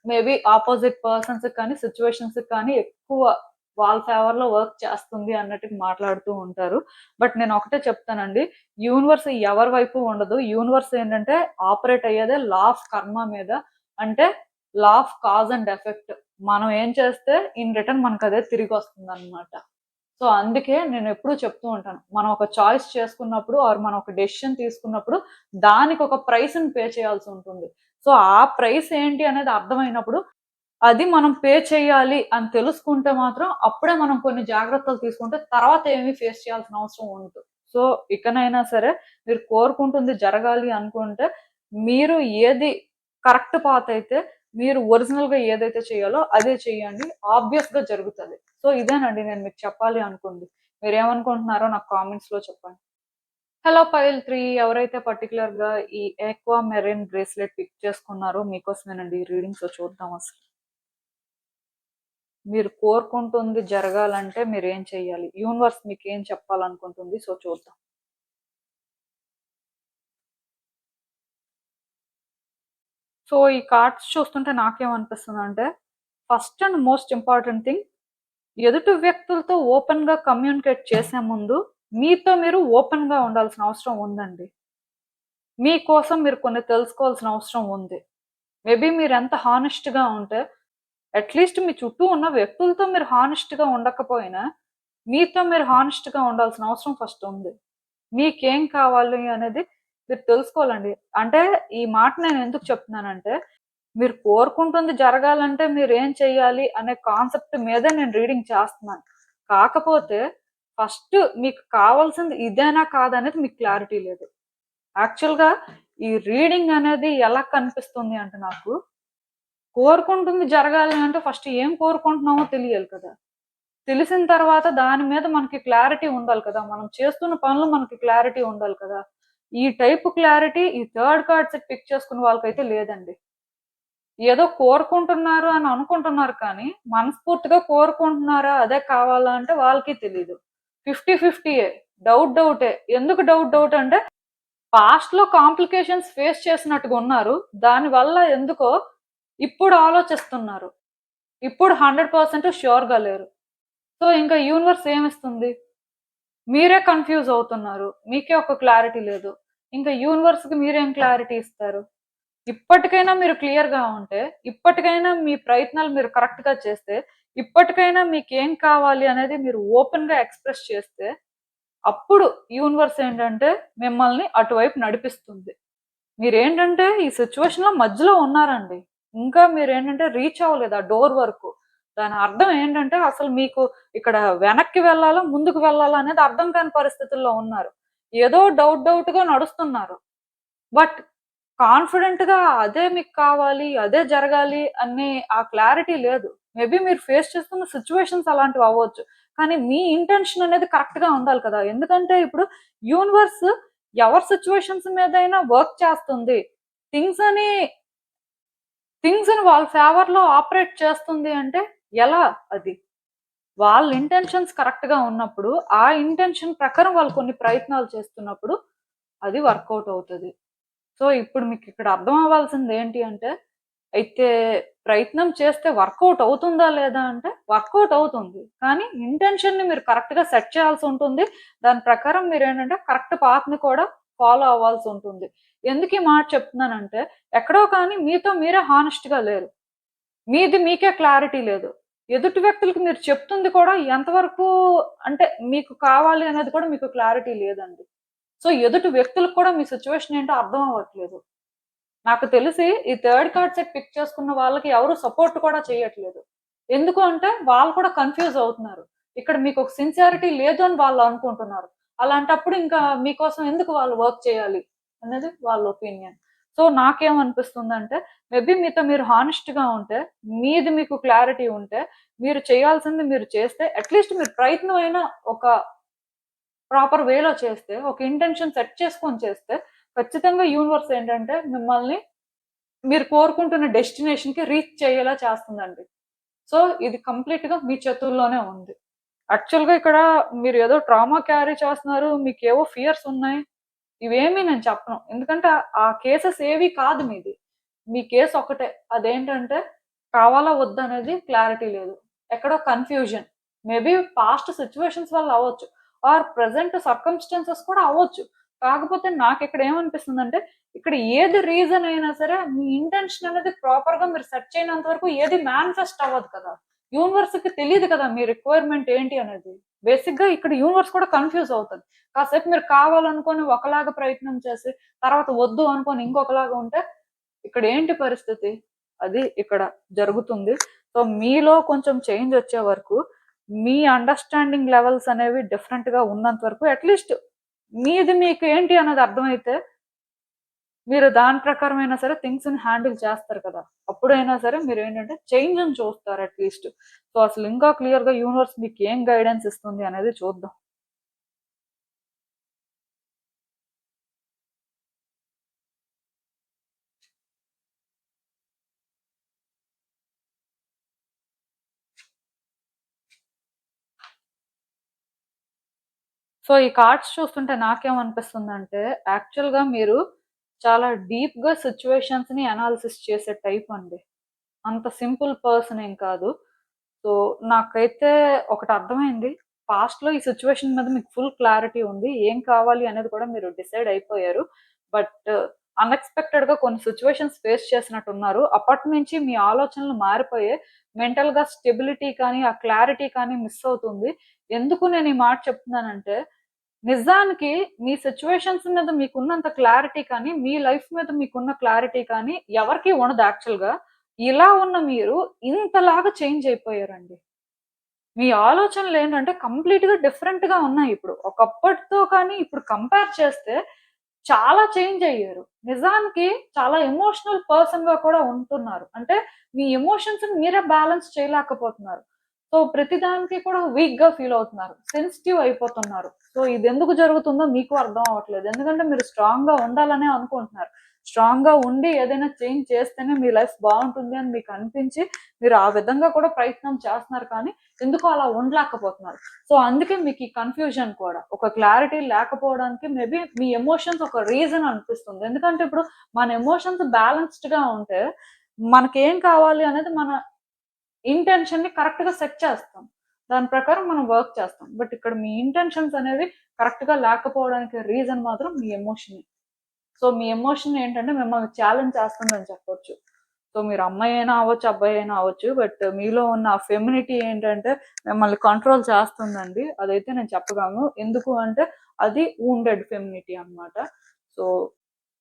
మేబీ అపోజిట్ పర్సన్స్‌కి కానీ, సిట్యుయేషన్స్‌కి కానీ ఎక్కువ వాళ్ళ ఫేవర్‌లో వర్క్ చేస్తుంది అన్నట్టుగా మాట్లాడుతూ ఉంటారు. బట్ నేను ఒకటే చెప్తానండి. యూనివర్స్ ఎవరి వైపు ఉండదు. యూనివర్స్ ఏంటంటే ఆపరేట్ అయ్యేదే లా ఆఫ్ కర్మ మీద. అంటే law of cause and effect. మనం ఏం చేస్తే ఇన్ రిటర్న్ మనకదే తిరిగొస్తుందన్నమాట. సో, అందుకే నేనెప్పుడూ చెప్తూ ఉంటాను. మనం ఒక చాయిస్ చేసుకున్నప్పుడు ఆర్ మనం ఒక డెసిషన్ తీసుకున్నప్పుడు దానికొక ప్రైస్‌ని పే చేయాల్సుంటుంది. సో, ఆ ప్రైస్ ఏంటి అనేది అర్థమైనప్పుడు అది మనం పే చేయాలి అని తెలుసుకుంటే మాత్రం అప్పుడే మనం కొన్ని జాగ్రత్తలు తీసుకుంటే తర్వాత ఏమి ఫేస్ చేయాల్సిన అవసరం ఉండదు. సో, ఇకనైనా సరే మీరు కోరుకుంటుంది జరగాలి అనుకుంటే మీరు ఏది కరెక్ట్ పాత్ అయితే మీరు ఒరిజినల్‌గా ఏదైతే చేయాలో అదే చేయండి. ఆబ్వియస్‌గా జరుగుతది. సో, ఇదేనండి నేను మీకు చెప్పాలి అనుకుంది. మీరేమనుకుంటున్నారో నాకు కామెంట్స్‌లో చెప్పండి. హలో పైల్ 3 ఎవరైతే పర్టిక్యులర్‌గా ఈ ఎక్వా మెరైన్ బ్రేస్లెట్ పిక్ చేసుకున్నారో మీకోసమేనండి ఈ రీడింగ్. సో, చూద్దాం అసలు. మీరు కోరుకుంటుంది జరగాలంటే మీరేం చేయాలి? యూనివర్స్ మీకేం చెప్పాలనుకుంటుంది? సో, చూద్దాం. సో, ఈ కార్డ్స్ చూస్తుంటే నాకేమనిపిస్తుందంటే first and most important thing, ఎదుటి వ్యక్తులతో ఓపెన్ గా కమ్యూనికేట్ చేసే ముందు మీతో మీరు ఓపెన్ గా ఉండాల్సిన అవసరం ఉందండి. మీకోసం మీరు కొన్ని తెలుసుకోవాల్సిన అవసరం ఉంది. మేబీ మీరు ఎంత హానెస్ట్ గా ఉంటే, అట్లీస్ట్ మీ చుట్టూ ఉన్న వ్యక్తులతో మీరు హానెస్ట్ గా ఉండకపోయినా మీతో మీరు హానెస్ట్ గా ఉండాల్సిన అవసరం ఫస్ట్ ఉంది. మీకేం కావాలి అనేది మీరు తెలుసుకోవాలండి. అంటే ఈ మాట నేను ఎందుకు చెప్తున్నానంటే, మీరు కోరుకుంటుంది జరగాలంటే మీరేం చెయ్యాలి అనే కాన్సెప్ట్ మీదే నేను రీడింగ్ చేస్తున్నాను. కాకపోతే ఫస్ట్ మీకు కావాల్సింది ఇదేనా కాదనేది మీకు క్లారిటీ లేదు. యాక్చువల్‌గా ఈ రీడింగ్ అనేది ఎలా కనిపిస్తుంది అంటే నాకు, కోరుకుంటుంది జరగాలి అంటే ఫస్ట్ ఏం కోరుకుంటున్నామో తెలియాలి కదా! తెలిసిన తర్వాత దాని మీద మనకి క్లారిటీ ఉండాలి కదా! మనం చేస్తున్న పనులు మనకి క్లారిటీ ఉండాలి కదా! ఈ టైప్ క్లారిటీ ఈ థర్డ్ కార్డ్ సెట్ పిక్ చేసుకున్న వాళ్ళకైతే లేదండి. ఏదో కోరుకుంటున్నారు అని అనుకుంటున్నారు కానీ, మనస్ఫూర్తిగా కోరుకుంటున్నారా అదే కావాలా అంటే వాళ్ళకి తెలీదు. 50-50 డౌటే. ఎందుకు డౌట్ అంటే పాస్ట్ లో కాంప్లికేషన్స్ ఫేస్ చేసినట్టుగా ఉన్నారు. దానివల్ల ఎందుకో ఇప్పుడు ఆలోచిస్తున్నారు. ఇప్పుడు 100% ష్యూర్ గా లేరు. సో ఇంకా యూనివర్స్ ఏమిస్తుంది? మీరే కన్ఫ్యూజ్ అవుతున్నారు. మీకే ఒక క్లారిటీ లేదు. ఇంకా యూనివర్స్ కి మీరేం క్లారిటీ ఇస్తారు? ఇప్పటికైనా మీరు క్లియర్ గా ఉంటే, ఇప్పటికైనా మీ ప్రయత్నాలు మీరు కరెక్ట్ గా చేస్తే, ఇప్పటికైనా మీకేం కావాలి అనేది మీరు ఓపెన్ గా ఎక్స్ప్రెస్ చేస్తే, అప్పుడు యూనివర్స్ ఏంటంటే మిమ్మల్ని అటువైపు నడిపిస్తుంది. మీరేంటంటే ఈ సిచ్యువేషన్ లో మధ్యలో ఉన్నారండి. ఇంకా మీరేంటంటే రీచ్ అవ్వలేదు ఆ డోర్ వరకు. దాని అర్థం ఏంటంటే అసలు మీకు ఇక్కడ వెనక్కి వెళ్ళాలా, ముందుకు వెళ్ళాలా అనేది అర్థం కాని పరిస్థితుల్లో ఉన్నారు. ఏదో డౌట్ గా నడుస్తున్నారు. బట్ కాన్ఫిడెంట్ గా అదే మీకు కావాలి, అదే జరగాలి అనే ఆ క్లారిటీ లేదు. మేబీ మీరు ఫేస్ చేస్తున్న సిచ్యువేషన్స్ అలాంటివి అవ్వచ్చు. కానీ మీ ఇంటెన్షన్ అనేది కరెక్ట్ గా ఉండాలి కదా! ఎందుకంటే ఇప్పుడు యూనివర్స్ ఎవరి సిచ్యువేషన్స్ మీదైనా వర్క్ చేస్తుంది. థింగ్స్ అని థింగ్స్ ని వాళ్ళ ఫేవర్ లో ఆపరేట్ చేస్తుంది అంటే ఎలా అది? వాళ్ళ ఇంటెన్షన్స్ కరెక్ట్ గా ఉన్నప్పుడు, ఆ ఇంటెన్షన్ ప్రకారం వాళ్ళు కొన్ని ప్రయత్నాలు చేస్తున్నప్పుడు అది వర్కౌట్ అవుతది. సో ఇప్పుడు మీకు ఇక్కడ అర్థం అవ్వాల్సింది ఏంటి అంటే, అయితే ప్రయత్నం చేస్తే వర్కౌట్ అవుతుందా లేదా అంటే వర్కౌట్ అవుతుంది. కానీ ఇంటెన్షన్ ని మీరు కరెక్ట్ గా సెట్ చేయాల్సి ఉంటుంది. దాని ప్రకారం మీరు ఏంటంటే కరెక్ట్ పాత్ ని కూడా ఫాలో అవ్వాల్సి ఉంటుంది. ఎందుకు ఈ మాట చెప్తున్నానంటే, ఎక్కడో కానీ మీతో మీరే హానెస్ట్ గా లేరు. మీది మీకే క్లారిటీ లేదు. ఎదుటి వ్యక్తులకి మీరు చెప్తుంది కూడా ఎంతవరకు అంటే మీకు కావాలి అనేది కూడా మీకు క్లారిటీ లేదండి. సో ఎదుటి వ్యక్తులకు కూడా మీ సిచ్యువేషన్ ఏంటో అర్థం అవ్వట్లేదు. నాకు తెలిసి ఈ థర్డ్ కార్డ్ సెట్ పిక్ చేసుకున్న వాళ్ళకి ఎవరు సపోర్ట్ కూడా చేయట్లేదు. ఎందుకు అంటే వాళ్ళు కూడా కన్‌ఫ్యూజ్ అవుతున్నారు. ఇక్కడ మీకు ఒక సిన్సియారిటీ లేదు అని వాళ్ళు అనుకుంటున్నారు. అలాంటప్పుడు ఇంకా మీకోసం ఎందుకు వాళ్ళు వర్క్ చేయాలి అనేది వాళ్ళ ఒపీనియన్. సో నాకేమనిపిస్తుందంటే, మేబీ మీతో మీరు హానెస్ట్‌గా ఉంటే, మీది మీకు క్లారిటీ ఉంటే, మీరు చేయాల్సింది మీరు చేస్తే అట్‌లీస్ట్ మీరు ప్రయత్నం అయినా ఒక ప్రాపర్ వేలో చేస్తే, ఒక ఇంటెన్షన్ సెట్ చేసుకొని చేస్తే, ఖచ్చితంగా యూనివర్స్ ఏంటంటే మిమ్మల్ని మీరు కోరుకుంటున్న డెస్టినేషన్‌కి రీచ్ చేయేలా చేస్తుందండి. సో, ఇది కంప్లీట్‌గా మీ చేతుల్లోనే ఉంది. యాక్చువల్‌గా ఇక్కడ మీరు ఏదో ట్రామా క్యారీ చేస్తున్నారు. మీకేవో ఫియర్స్ ఉన్నాయి. ఇవేమీ నేను చెప్పను. ఎందుకంటే ఆ కేసెస్ ఏవి కాదు మీది. మీ కేస్ ఒకటే. అదేంటంటే కావాలా వద్దా అనేది క్లారిటీ లేదు. ఎక్కడో కన్‌ఫ్యూజన్. మేబీ పాస్ట్ సిట్యుయేషన్స్ వల్ల అవ్వచ్చు. ఆర్ ప్రెజెంట్ సర్కమ్‌స్టాన్సెస్ కూడా అవ్వచ్చు. కాకపోతే నాకిక్కడ ఏమనిపిస్తుందంటే, ఇక్కడ ఏది రీజన్ అయినా సరే మీ ఇంటెన్షన్ అనేది ప్రాపర్‌గా మీరు సెట్ చేయనంత వరకు ఏది మేనిఫెస్ట్ అవ్వదు కదా! యూనివర్స్‌కి తెలీదు కదా మీ రిక్వైర్మెంట్ ఏంటి అనేది. బేసిక్‌గా ఇక్కడ యూనివర్స్ కూడా కన్‌ఫ్యూజ్ అవుతది. కాసేపు మీరు కావాలనుకోని ఒకలాగా ప్రయత్నం చేసి, తర్వాత వద్దు అనుకోని ఇంకొకలాగా ఉంటే ఇక్కడ ఏంటి పరిస్థితి? అది ఇక్కడ జరుగుతుంది. సో, మీలో కొంచెం చేంజ్ వచ్చే వరకు, మీ అండర్‌స్టాండింగ్ లెవెల్స్ అనేవి డిఫరెంట్‌గా ఉన్నంత వరకు అట్‌లీస్ట్ మీది మీకు ఏంటి అన్నది అర్థమైతే, మీరు దాని ప్రకారమైనా సరే థింగ్స్‌ని హ్యాండిల్ చేస్తారు కదా! అప్పుడైనా సరే మీరేంటంటే చేంజ్‌ని చూస్తారు అట్‌లీస్ట్. సో, అసలు ఇంకా క్లియర్‌గా యూనివర్స్ మీకు ఏం గైడెన్స్ ఇస్తుంది అనేది చూద్దాం. సో, ఈ కార్డ్స్ చూస్తుంటే నాకేమనిపిస్తుందంటే, యాక్చువల్‌గా మీరు చాలా డీప్‌గా సిట్యుయేషన్స్‌ని అనాలిసిస్ చేసే టైప్ అండి. అంత సింపుల్ పర్సన్ ఏం కాదు. సో నాకైతే ఒకటి అర్థమైంది. పాస్ట్ లో ఈ సిచ్యువేషన్ మీద మీకు ఫుల్ క్లారిటీ ఉంది. ఏం కావాలి అనేది కూడా మీరు డిసైడ్ అయిపోయారు. బట్ అన్ఎక్స్పెక్టెడ్ గా కొన్ని సిచ్యువేషన్స్ ఫేస్ చేసినట్టున్నారు. అప్పటి నుంచి మీ ఆలోచనలు మారిపోయే, మెంటల్ గా స్టెబిలిటీ కానీ ఆ క్లారిటీ కానీ మిస్ అవుతుంది. ఎందుకు నేను ఈ మాట చెప్తున్నానంటే, నిజానికి మీ సిచ్యువేషన్స్ మీద మీకున్నంత క్లారిటీ కానీ, మీ లైఫ్ మీద మీకున్న క్లారిటీ కానీ ఎవరికీ ఉండదు యాక్చువల్‌గా. ఇలా ఉన్న మీరు ఇంతలాగా చేంజ్ అయిపోయారండి. మీ ఆలోచనలేంటంటే కంప్లీట్‌గా డిఫరెంట్‌గా ఉన్నాయిప్పుడు. ఒకప్పటితో కానీ ఇప్పుడు కంపేర్ చేస్తే చాలా చేంజ్ అయ్యారు. నిజానికి చాలా ఎమోషనల్ పర్సన్‌గా కూడా ఉంటున్నారు. అంటే మీ ఎమోషన్స్‌ని మీరే బ్యాలెన్స్ చేయలేకపోతున్నారు. సో ప్రతిదానికి కూడా వీక్‌గా ఫీల్ అవుతున్నారు. సెన్సిటివ్ అయిపోతున్నారు. సో ఇదెందుకు జరుగుతుందో మీకు అర్థం అవ్వట్లేదు. ఎందుకంటే మీరు స్ట్రాంగ్‌గా ఉండాలనే అనుకుంటున్నారు. స్ట్రాంగ్‌గా ఉండి ఏదైనా చేంజ్ చేస్తేనే మీ లైఫ్ బావుంటుంది అని మీకు అనిపించి మీరు ఆ విధంగా కూడా ప్రయత్నం చేస్తున్నారు కానీ ఎందుకో అలా ఉండలేకపోతున్నారు. సో అందుకే మీకు ఈ కన్‌ఫ్యూజన్ కూడా. ఒక క్లారిటీ లేకపోవడానికి మేబీ మీ ఎమోషన్స్ ఒక రీజన్ అనిపిస్తుంది. ఎందుకంటే ఇప్పుడు మన ఎమోషన్స్ బ్యాలెన్స్‌డ్‌గా ఉంటే మనకేం కావాలి అనేది మన ఇంటెన్షన్‌ని కరెక్ట్‌గా సెట్ చేస్తాం. దాని ప్రకారం మనం వర్క్ చేస్తాం. బట్ ఇక్కడ మీ ఇంటెన్షన్స్ అనేవి కరెక్ట్‌గా లేకపోవడానికి రీజన్ మాత్రం మీ ఎమోషనే. సో మీ ఎమోషన్ ఏంటంటే మిమ్మల్ని ఛాలెంజ్ చేస్తుందని చెప్పొచ్చు. సో మీరు అమ్మాయి అయినా అవ్వచ్చు, అబ్బాయి అయినా అవ్వచ్చు. బట్ మీలో ఉన్న ఆ ఫెమినిటీ ఏంటంటే మిమ్మల్ని కంట్రోల్ చేస్తుందండి. అదైతే నేను చెప్పగలను. ఎందుకు అంటే అది వూండెడ్ ఫెమినిటీ అన్నమాట. సో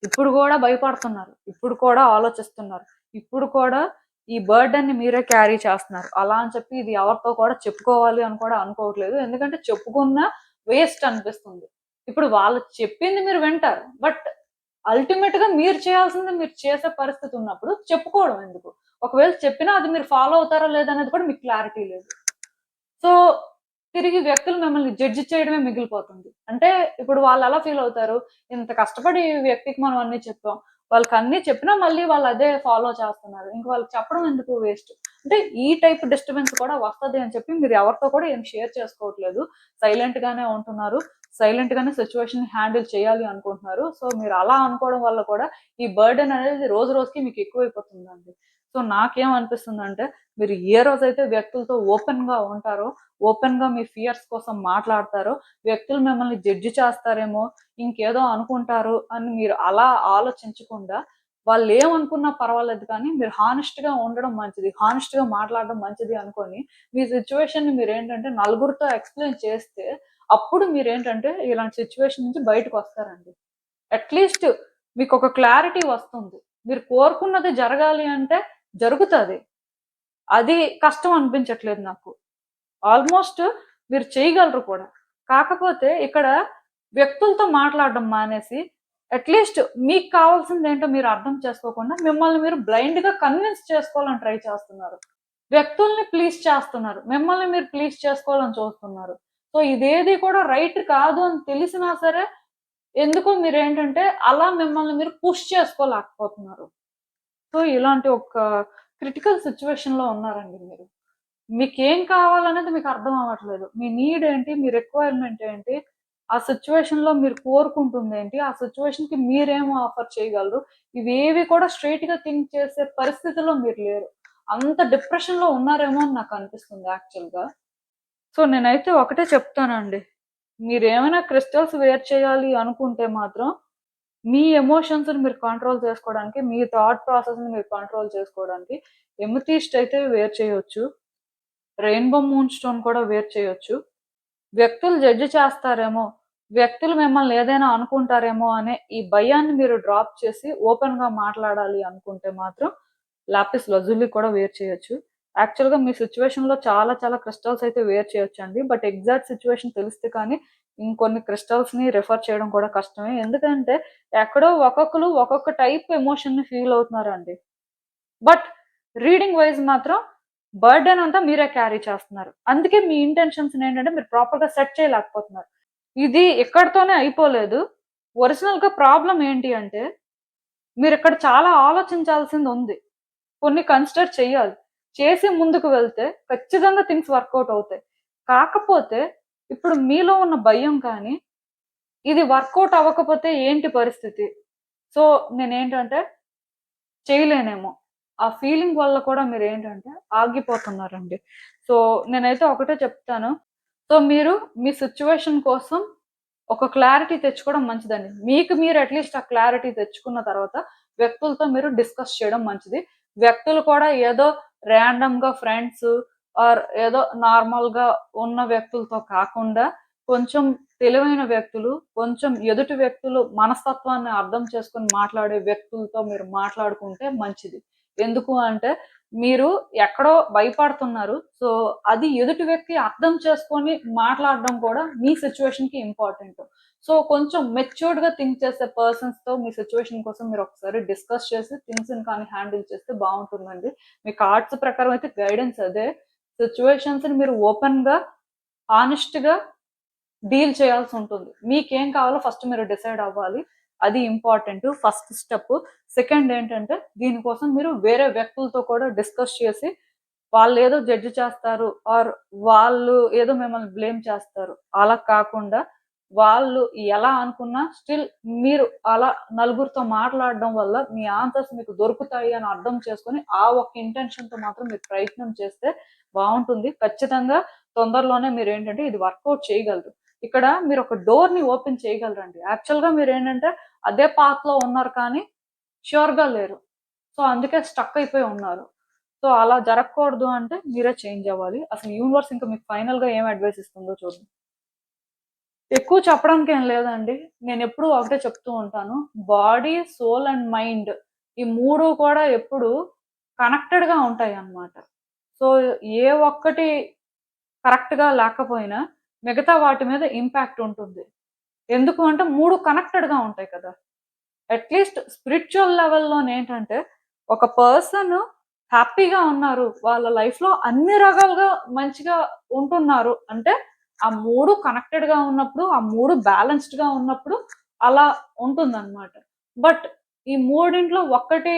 ఇప్పుడు కూడా భయపడుతున్నారు. ఇప్పుడు కూడా ఆలోచిస్తున్నారు. ఇప్పుడు కూడా ఈ బర్డెన్‌ని మీరే క్యారీ చేస్తున్నారు. అలా అని చెప్పి ఇది ఎవరితో కూడా చెప్పుకోవాలి అని కూడా అనుకోవట్లేదు. ఎందుకంటే చెప్పుకున్నా వేస్ట్ అనిపిస్తుంది. ఇప్పుడు వాళ్ళు చెప్పింది మీరు వింటారు. బట్ అల్టిమేట్ గా మీరు చేయాల్సింది మీరు చేసే పరిస్థితి ఉన్నప్పుడు చెప్పుకోవడం ఎందుకు? ఒకవేళ చెప్పినా అది మీరు ఫాలో అవుతారో లేదనేది కూడా మీకు క్లారిటీ లేదు. సో తిరిగి వ్యక్తులు మిమ్మల్ని జడ్జి చేయడమే మిగిలిపోతుంది. అంటే ఇప్పుడు వాళ్ళు ఎలా ఫీల్ అవుతారు? ఇంత కష్టపడి ఈ వ్యక్తికి మనం అన్ని చెప్పాం. వాళ్ళకి అన్ని చెప్పినా మళ్ళీ వాళ్ళు అదే ఫాలో చేస్తున్నారు. ఇంక వాళ్ళకి చెప్పడం ఎందుకు వేస్ట్. అంటే ఈ టైప్ డిస్టర్బెన్స్ కూడా వస్తది అని చెప్పి మీరు ఎవరితో కూడా ఏం షేర్ చేసుకోవట్లేదు. సైలెంట్ గానే ఉంటున్నారు. సైలెంట్ గానే సిట్యుయేషన్ హ్యాండిల్ చేయాలి అనుకుంటున్నారు. సో మీరు అలా అనుకోవడం వల్ల కూడా ఈ బర్డెన్ అనేది రోజు రోజుకి మీకు ఎక్కువైపోతుందండి. సో నాకేమనిపిస్తుందంటే మీరు ఏ రోజైతే వ్యక్తులతో ఓపెన్ గా ఉంటారో, ఓపెన్ గా మీ ఫియర్స్ కోసం మాట్లాడతారో, వ్యక్తులు మిమ్మల్ని జడ్జి చేస్తారేమో, ఇంకేదో అనుకుంటారు అని మీరు అలా ఆలోచించకుండా వాళ్ళు ఏమనుకున్నా పర్వాలేదు కానీ మీరు హానెస్ట్ గా ఉండడం మంచిది, హానెస్ట్ గా మాట్లాడడం మంచిది అనుకొని మీ సిచ్యువేషన్ ని మీరు ఏంటంటే నలుగురితో ఎక్స్ప్లెయిన్ చేస్తే అప్పుడు మీరేంటంటే ఇలాంటి సిచ్యువేషన్ నుంచి బయటకు వస్తారండి. అట్లీస్ట్ మీకు ఒక క్లారిటీ వస్తుంది. మీరు కోరుకున్నది జరగాలి అంటే జరుగుతది. అది కష్టం అనిపించట్లేదు నాకు. ఆల్మోస్ట్ మీరు చేయగలరు కూడా. కాకపోతే ఇక్కడ వ్యక్తులతో మాట్లాడడం మానేసి, అట్‌లీస్ట్ మీకు కావాల్సిందేంటో మీరు అర్థం చేసుకోకుండా, మిమ్మల్ని మీరు బ్లైండ్‌గా కన్విన్స్ చేసుకోవాలని ట్రై చేస్తున్నారు. వ్యక్తుల్ని ప్లీజ్ చేస్తున్నారు. మిమ్మల్ని మీరు ప్లీజ్ చేసుకోవాలని చూస్తున్నారు. సో, ఇదేది కూడా రైట్ కాదు అని తెలిసినా సరే, ఎందుకో మీరేంటంటే, అలా మిమ్మల్ని మీరు పుష్ చేసుకోలేకపోతున్నారు. సో, ఇలాంటి ఒక క్రిటికల్ సిట్యుయేషన్‌లో ఉన్నారండి మీరు. మీకేం కావాలనేది మీకు అర్థం అవ్వట్లేదు. మీ నీడ్ ఏంటి? మీ రిక్వైర్మెంట్ ఏంటి? ఆ సిట్యుయేషన్‌లో మీరు కోరుకుంటుందేంటి? ఆ సిట్యుయేషన్‌కి మీరేం ఆఫర్ చేయగలరు? ఇవేవి కూడా స్ట్రెయిట్‌గా థింక్ చేసే పరిస్థితిలో మీరు లేరు. అంత డిప్రెషన్‌లో ఉన్నారేమో అని నాకు అనిపిస్తుంది యాక్చువల్‌గా. సో, నేనైతే ఒకటే చెప్తానండి. మీరేమైనా క్రిస్టల్స్ వేర్ చేయాలి అనుకుంటే మాత్రం, మీ ఎమోషన్స్‌ని మీరు కంట్రోల్ చేసుకోవడానికి, మీ థాట్ ప్రాసెస్‌ని మీరు కంట్రోల్ చేసుకోవడానికి ఎమెథిస్ట్ అయితే వేర్ చేయొచ్చు. రెయిన్‌బో మూన్ స్టోన్ కూడా వేర్ చేయొచ్చు. వ్యక్తులు జడ్జ్ చేస్తారేమో, వ్యక్తులు మిమ్మల్ని ఏదైనా అనుకుంటారేమో అనే ఈ భయాన్ని మీరు డ్రాప్ చేసి ఓపెన్‌గా మాట్లాడాలి అనుకుంటే మాత్రం లాపిస్ లజూలి కూడా వేర్ చేయొచ్చు. యాక్చువల్‌గా మీ సిట్యుయేషన్‌లో చాలా చాలా క్రిస్టల్స్ అయితే వేర్ చేయొచ్చండి. బట్ ఎగ్జాక్ట్ సిట్యుయేషన్ తెలిస్తే కానీ ఇంకొన్ని క్రిస్టల్స్‌ని రిఫర్ చేయడం కూడా కష్టమే. ఎందుకంటే ఎక్కడో ఒక్కొక్కళ్ళు ఒక్కొక్క టైప్ ఎమోషన్‌ని ఫీల్ అవుతున్నారండి. బట్ రీడింగ్ వైస్ మాత్రం బర్డెన్ అంతా మీరే క్యారీ చేస్తున్నారు. అందుకే మీ ఇంటెన్షన్స్‌ని ఏంటంటే మీరు ప్రాపర్‌గా సెట్ చేయలేకపోతున్నారు. ఇది ఇక్కడితోనే అయిపోలేదు. ఒరిజినల్‌గా ప్రాబ్లమ్ ఏంటి అంటే మీరిక్కడ చాలా ఆలోచించాల్సింది ఉంది. కొన్ని కన్సిడర్ చేయాలి. చేసి ముందుకు వెళ్తే ఖచ్చితంగా థింగ్స్ వర్కౌట్ అవుతాయి. కాకపోతే ఇప్పుడు మీలో ఉన్న భయం కానీ, ఇది వర్కౌట్ అవ్వకపోతే ఏంటి పరిస్థితి? సో నేనేంటంటే చేయలేనేమో. ఆ ఫీలింగ్ వల్ల కూడా మీరు ఏంటంటే ఆగిపోతున్నారండి. సో నేనైతే ఒకటే చెప్తాను. సో మీరు మీ సిచ్యువేషన్ కోసం ఒక క్లారిటీ తెచ్చుకోవడం మంచిదండి. మీకు మీరు అట్లీస్ట్ ఆ క్లారిటీ తెచ్చుకున్న తర్వాత వ్యక్తులతో మీరు డిస్కస్ చేయడం మంచిది. వ్యక్తులు కూడా ఏదో ర్యాండమ్‌గా ఫ్రెండ్స్ ఆర్ ఏదో నార్మల్‌గా ఉన్న వ్యక్తులతో కాకుండా కొంచెం తెలివైన వ్యక్తులు, కొంచెం ఎదుటి వ్యక్తులు మనస్తత్వాన్ని అర్థం చేసుకొని మాట్లాడే వ్యక్తులతో మీరు మాట్లాడుకుంటే మంచిది. ఎందుకు అంటే మీరు ఎక్కడో భయపడుతున్నారు. సో అది ఎదుటి వ్యక్తి అర్థం చేసుకొని మాట్లాడడం కూడా మీ సిచ్యువేషన్‌కి ఇంపార్టెంట్. సో కొంచెం మెచ్యూర్డ్‌గా థింక్ చేసే పర్సన్స్‌తో మీ సిచ్యువేషన్ కోసం మీరు ఒకసారి డిస్కస్ చేసి థింగ్స్‌ని కానీ హ్యాండిల్ చేస్తే బావుంటుందండి. మీ కార్డ్స్ ప్రకారం అయితే గైడెన్స్ అదే. సిచ్యువేషన్స్‌ని మీరు ఓపెన్‌గా, హానెస్ట్‌గా డీల్ చేయాల్సి ఉంటుంది. మీకేం కావాలో ఫస్ట్ మీరు డిసైడ్ అవ్వాలి. అది ఇంపార్టెంట్ ఫస్ట్ స్టెప్. సెకండ్ ఏంటంటే దీనికోసం మీరు వేరే వ్యక్తులతో కూడా డిస్కస్ చేసి వాళ్ళేదో జడ్జ్ చేస్తారు ఆర్ వాళ్ళు ఏదో మిమ్మల్ని బ్లేమ్ చేస్తారు. అలా కాకుండా వాళ్ళు ఎలా అనుకున్నా స్టిల్ మీరు అలా నలుగురితో మాట్లాడడం వల్ల మీ ఆన్సర్స్ మీకు దొరుకుతాయి అని అర్థం చేసుకొని ఆ ఒక్క ఇంటెన్షన్‌తో మాత్రం మీరు ప్రయత్నం చేస్తే బావుంటుంది. ఖచ్చితంగా తొందరలోనే మీరేంటంటే ఇది వర్కౌట్ చేయగలరు. ఇక్కడ మీరు ఒక డోర్‌ని ఓపెన్ చేయగలరండి. యాక్చువల్‌గా మీరేంటంటే అదే పాత్‌లో ఉన్నారు కానీ ష్యూర్‌గా లేరు. సో అందుకే స్టక్ అయిపోయి ఉన్నారు. సో అలా జరగకూడదు అంటే మీరే చేంజ్ అవ్వాలి. అసలు యూనివర్స్ ఇంకా మీకు ఫైనల్‌గా ఏం అడ్వైస్ ఇస్తుందో చూద్దాం. ఎక్కువ చెప్పడానికి ఏం లేదండి. నేనెప్పుడూ ఒకటే చెప్తూ ఉంటాను. బాడీ, సోల్ అండ్ మైండ్ ఈ 3 కూడా ఎప్పుడు కనెక్టెడ్‌గా ఉంటాయన్నమాట. సో ఏ ఒక్కటి కరెక్ట్‌గా లేకపోయినా మిగతా వాటి మీద ఇంపాక్ట్ ఉంటుంది. ఎందుకు అంటే 3 కనెక్టెడ్‌గా ఉంటాయి కదా! అట్‌లీస్ట్ స్పిరిచ్యువల్ లెవెల్‌లోనేంటంటే ఒక పర్సన్ హ్యాపీగా ఉన్నారు. వాళ్ళ లైఫ్‌లో అన్ని రకాలుగా మంచిగా ఉంటున్నారు. అంటే ఆ 3 కనెక్టెడ్‌గా ఉన్నప్పుడు, ఆ 3 బ్యాలెన్స్‌డ్‌గా ఉన్నప్పుడు అలా ఉంటుందన్నమాట. బట్ ఈ మూడింట్లో ఒక్కటి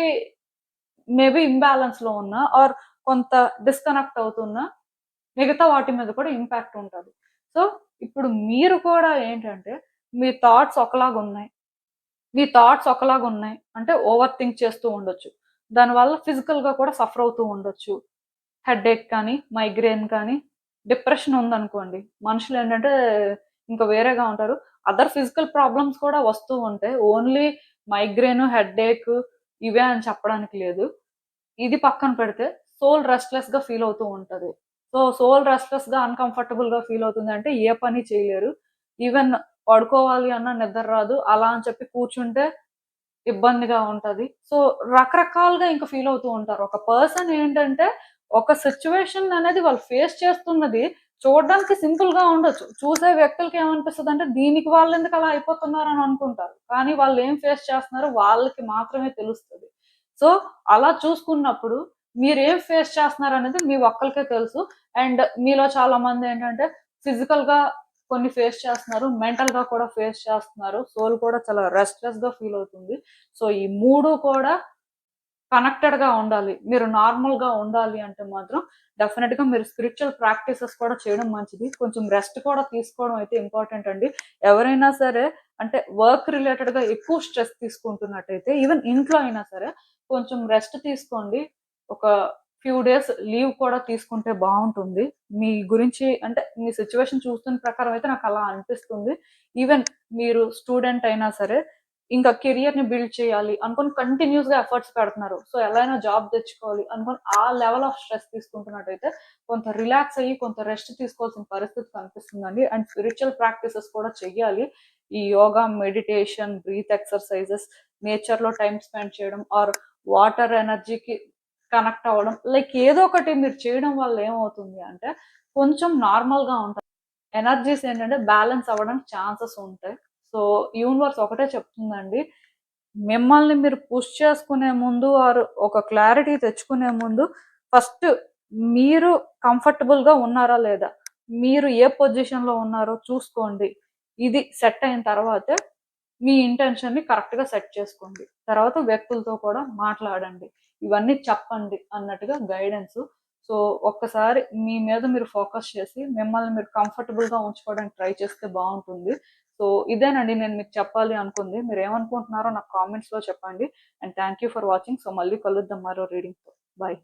మేబీ ఇంబాలెన్స్‌లో ఉన్నా ఆర్ కొంత డిస్కనెక్ట్ అవుతున్నా మిగతా వాటి మీద కూడా ఇంపాక్ట్ ఉంటది. సో, ఇప్పుడు మీరు కూడా ఏంటంటే మీ థాట్స్ ఒకలాగున్నాయి. మీ థాట్స్ ఒకలాగున్నాయి. అంటే ఓవర్ థింక్ చేస్తూ ఉండొచ్చు. దానివల్ల ఫిజికల్‌గా కూడా సఫర్ అవుతూ ఉండొచ్చు. హెడ్‌ఏక్ కానీ, మైగ్రేన్ కానీ, డిప్రెషన్ ఉందనుకోండి. మనుషులేంటంటే ఇంకా వేరేగా ఉంటారు. అదర్ ఫిజికల్ ప్రాబ్లమ్స్ కూడా వస్తూ ఉంటాయి. ఓన్లీ మైగ్రేన్, హెడ్‌ఏక్ ఇవే అని చెప్పడానికి లేదు. ఇది పక్కన పెడితే సోల్ రెస్ట్‌లెస్‌గా ఫీల్ అవుతూ ఉంటది. సో, సోల్ రెస్ట్‌లెస్‌గా, అన్‌కంఫర్టబుల్‌గా ఫీల్ అవుతుందంటే ఏ పని చేయలేరు. ఈవెన్ పడుకోవాలి అన్నా నిద్ర రాదు. అలా అని చెప్పి కూర్చుంటే ఇబ్బందిగా ఉంటది. సో, రకరకాలుగా ఇంక ఫీల్ అవుతూ ఉంటారు. ఒక పర్సన్ ఏంటంటే, ఒక సిట్యుయేషన్ అనేది వాళ్ళు ఫేస్ చేస్తున్నది చూడడానికి సింపుల్‌గా ఉండొచ్చు. చూసే వ్యక్తులకి ఏమనిపిస్తదంటే, దీనికి వాళ్ళెందుకు అలా అయిపోతున్నారని అనుకుంటారు. కానీ వాళ్ళు ఏం ఫేస్ చేస్తున్నారో వాళ్ళకి మాత్రమే తెలుస్తది. సో, అలా చూసుకున్నప్పుడు మీరేం ఫేస్ చేస్తున్నారనేది మీ ఒక్కళ్ళకే తెలుసు. అండ్ మీలో చాలా మందేంటంటే, ఫిజికల్‌గా కొన్ని ఫేస్ చేస్తున్నారు. మెంటల్‌గా కూడా ఫేస్ చేస్తున్నారు. సోల్ కూడా చాలా రెస్ట్‌లెస్‌గా ఫీల్ అవుతుంది. సో, ఈ 3 కూడా కనెక్టెడ్‌గా ఉండాలి. మీరు నార్మల్‌గా ఉండాలి అంటే మాత్రం డెఫినిట్‌గా మీరు స్పిరిచ్యువల్ ప్రాక్టీసెస్ కూడా చేయడం మంచిది. కొంచెం రెస్ట్ కూడా తీసుకోవడం అయితే ఇంపార్టెంట్ అండి. ఎవరైనా సరే అంటే వర్క్ రిలేటెడ్‌గా ఎక్కువ స్ట్రెస్ తీసుకుంటున్నట్టయితే ఈవెన్ ఇంట్లో అయినా సరే కొంచెం రెస్ట్ తీసుకోండి. ఒక ఫ్యూ డేస్ లీవ్ కూడా తీసుకుంటే బావుంటుంది. మీ గురించి అంటే మీ సిట్యుయేషన్ చూస్తున్న ప్రకారం అయితే నాకలా అనిపిస్తుంది. ఈవెన్ మీరు స్టూడెంట్ అయినా సరే ఇంకా కెరియర్‌ని బిల్డ్ చేయాలి అనుకోని కంటిన్యూయస్‌గా ఎఫర్ట్స్ పెడుతున్నారు. సో, ఎలా అయినా జాబ్ తెచ్చుకోవాలి అనుకోని ఆ లెవెల్ ఆఫ్ స్ట్రెస్ తీసుకుంటున్నట్టయితే కొంత రిలాక్స్ అయ్యి, కొంత రెస్ట్ తీసుకోవాల్సిన పరిస్థితి కనిపిస్తుందండి. అండ్ స్పిరిచ్యువల్ ప్రాక్టీసెస్ కూడా చెయ్యాలి. ఈ యోగా, మెడిటేషన్, బ్రీత్ ఎక్సర్‌సైజెస్, నేచర్‌లో టైమ్ స్పెండ్ చేయడం ఆర్ వాటర్ ఎనర్జీకి కనెక్ట్ అవ్వడం. లైక్ ఏదో ఒకటి మీరు చేయడం వల్ల ఏమవుతుంది అంటే కొంచెం నార్మల్‌గా ఉంటారు. ఎనర్జీస్ ఏంటంటే బ్యాలెన్స్ అవ్వడానికి ఛాన్సెస్ ఉంటాయి. సో, యూనివర్స్ ఒకటే చెప్తుందండి. మిమ్మల్ని మీరు పుష్ చేసుకునే ముందు ఆర్ ఒక క్లారిటీ తెచ్చుకునే ముందు ఫస్ట్ మీరు కంఫర్టబుల్‌గా ఉన్నారా లేదా? మీరు ఏ పొజిషన్‌లో ఉన్నారో చూసుకోండి. ఇది సెట్ అయిన తర్వాతే మీ ఇంటెన్షన్‌ని కరెక్ట్‌గా సెట్ చేసుకోండి. తర్వాత వ్యక్తులతో కూడా మాట్లాడండి. ఇవన్నీ చెప్పండి అన్నట్టుగా గైడెన్సు. సో, ఒక్కసారి మీ మీద మీరు ఫోకస్ చేసి మిమ్మల్ని మీరు కంఫర్టబుల్‌గా ఉంచుకోవడానికి ట్రై చేస్తే బావుంటుంది. సో ఇదేనండి నేను మీకు చెప్పాలి అనుకుంది. మీరు ఏమనుకుంటున్నారో నాకు కామెంట్స్లో చెప్పండి. And thank you for watching. So మళ్ళీ కలుద్దాం మరో రీడింగ్తో. బాయ్.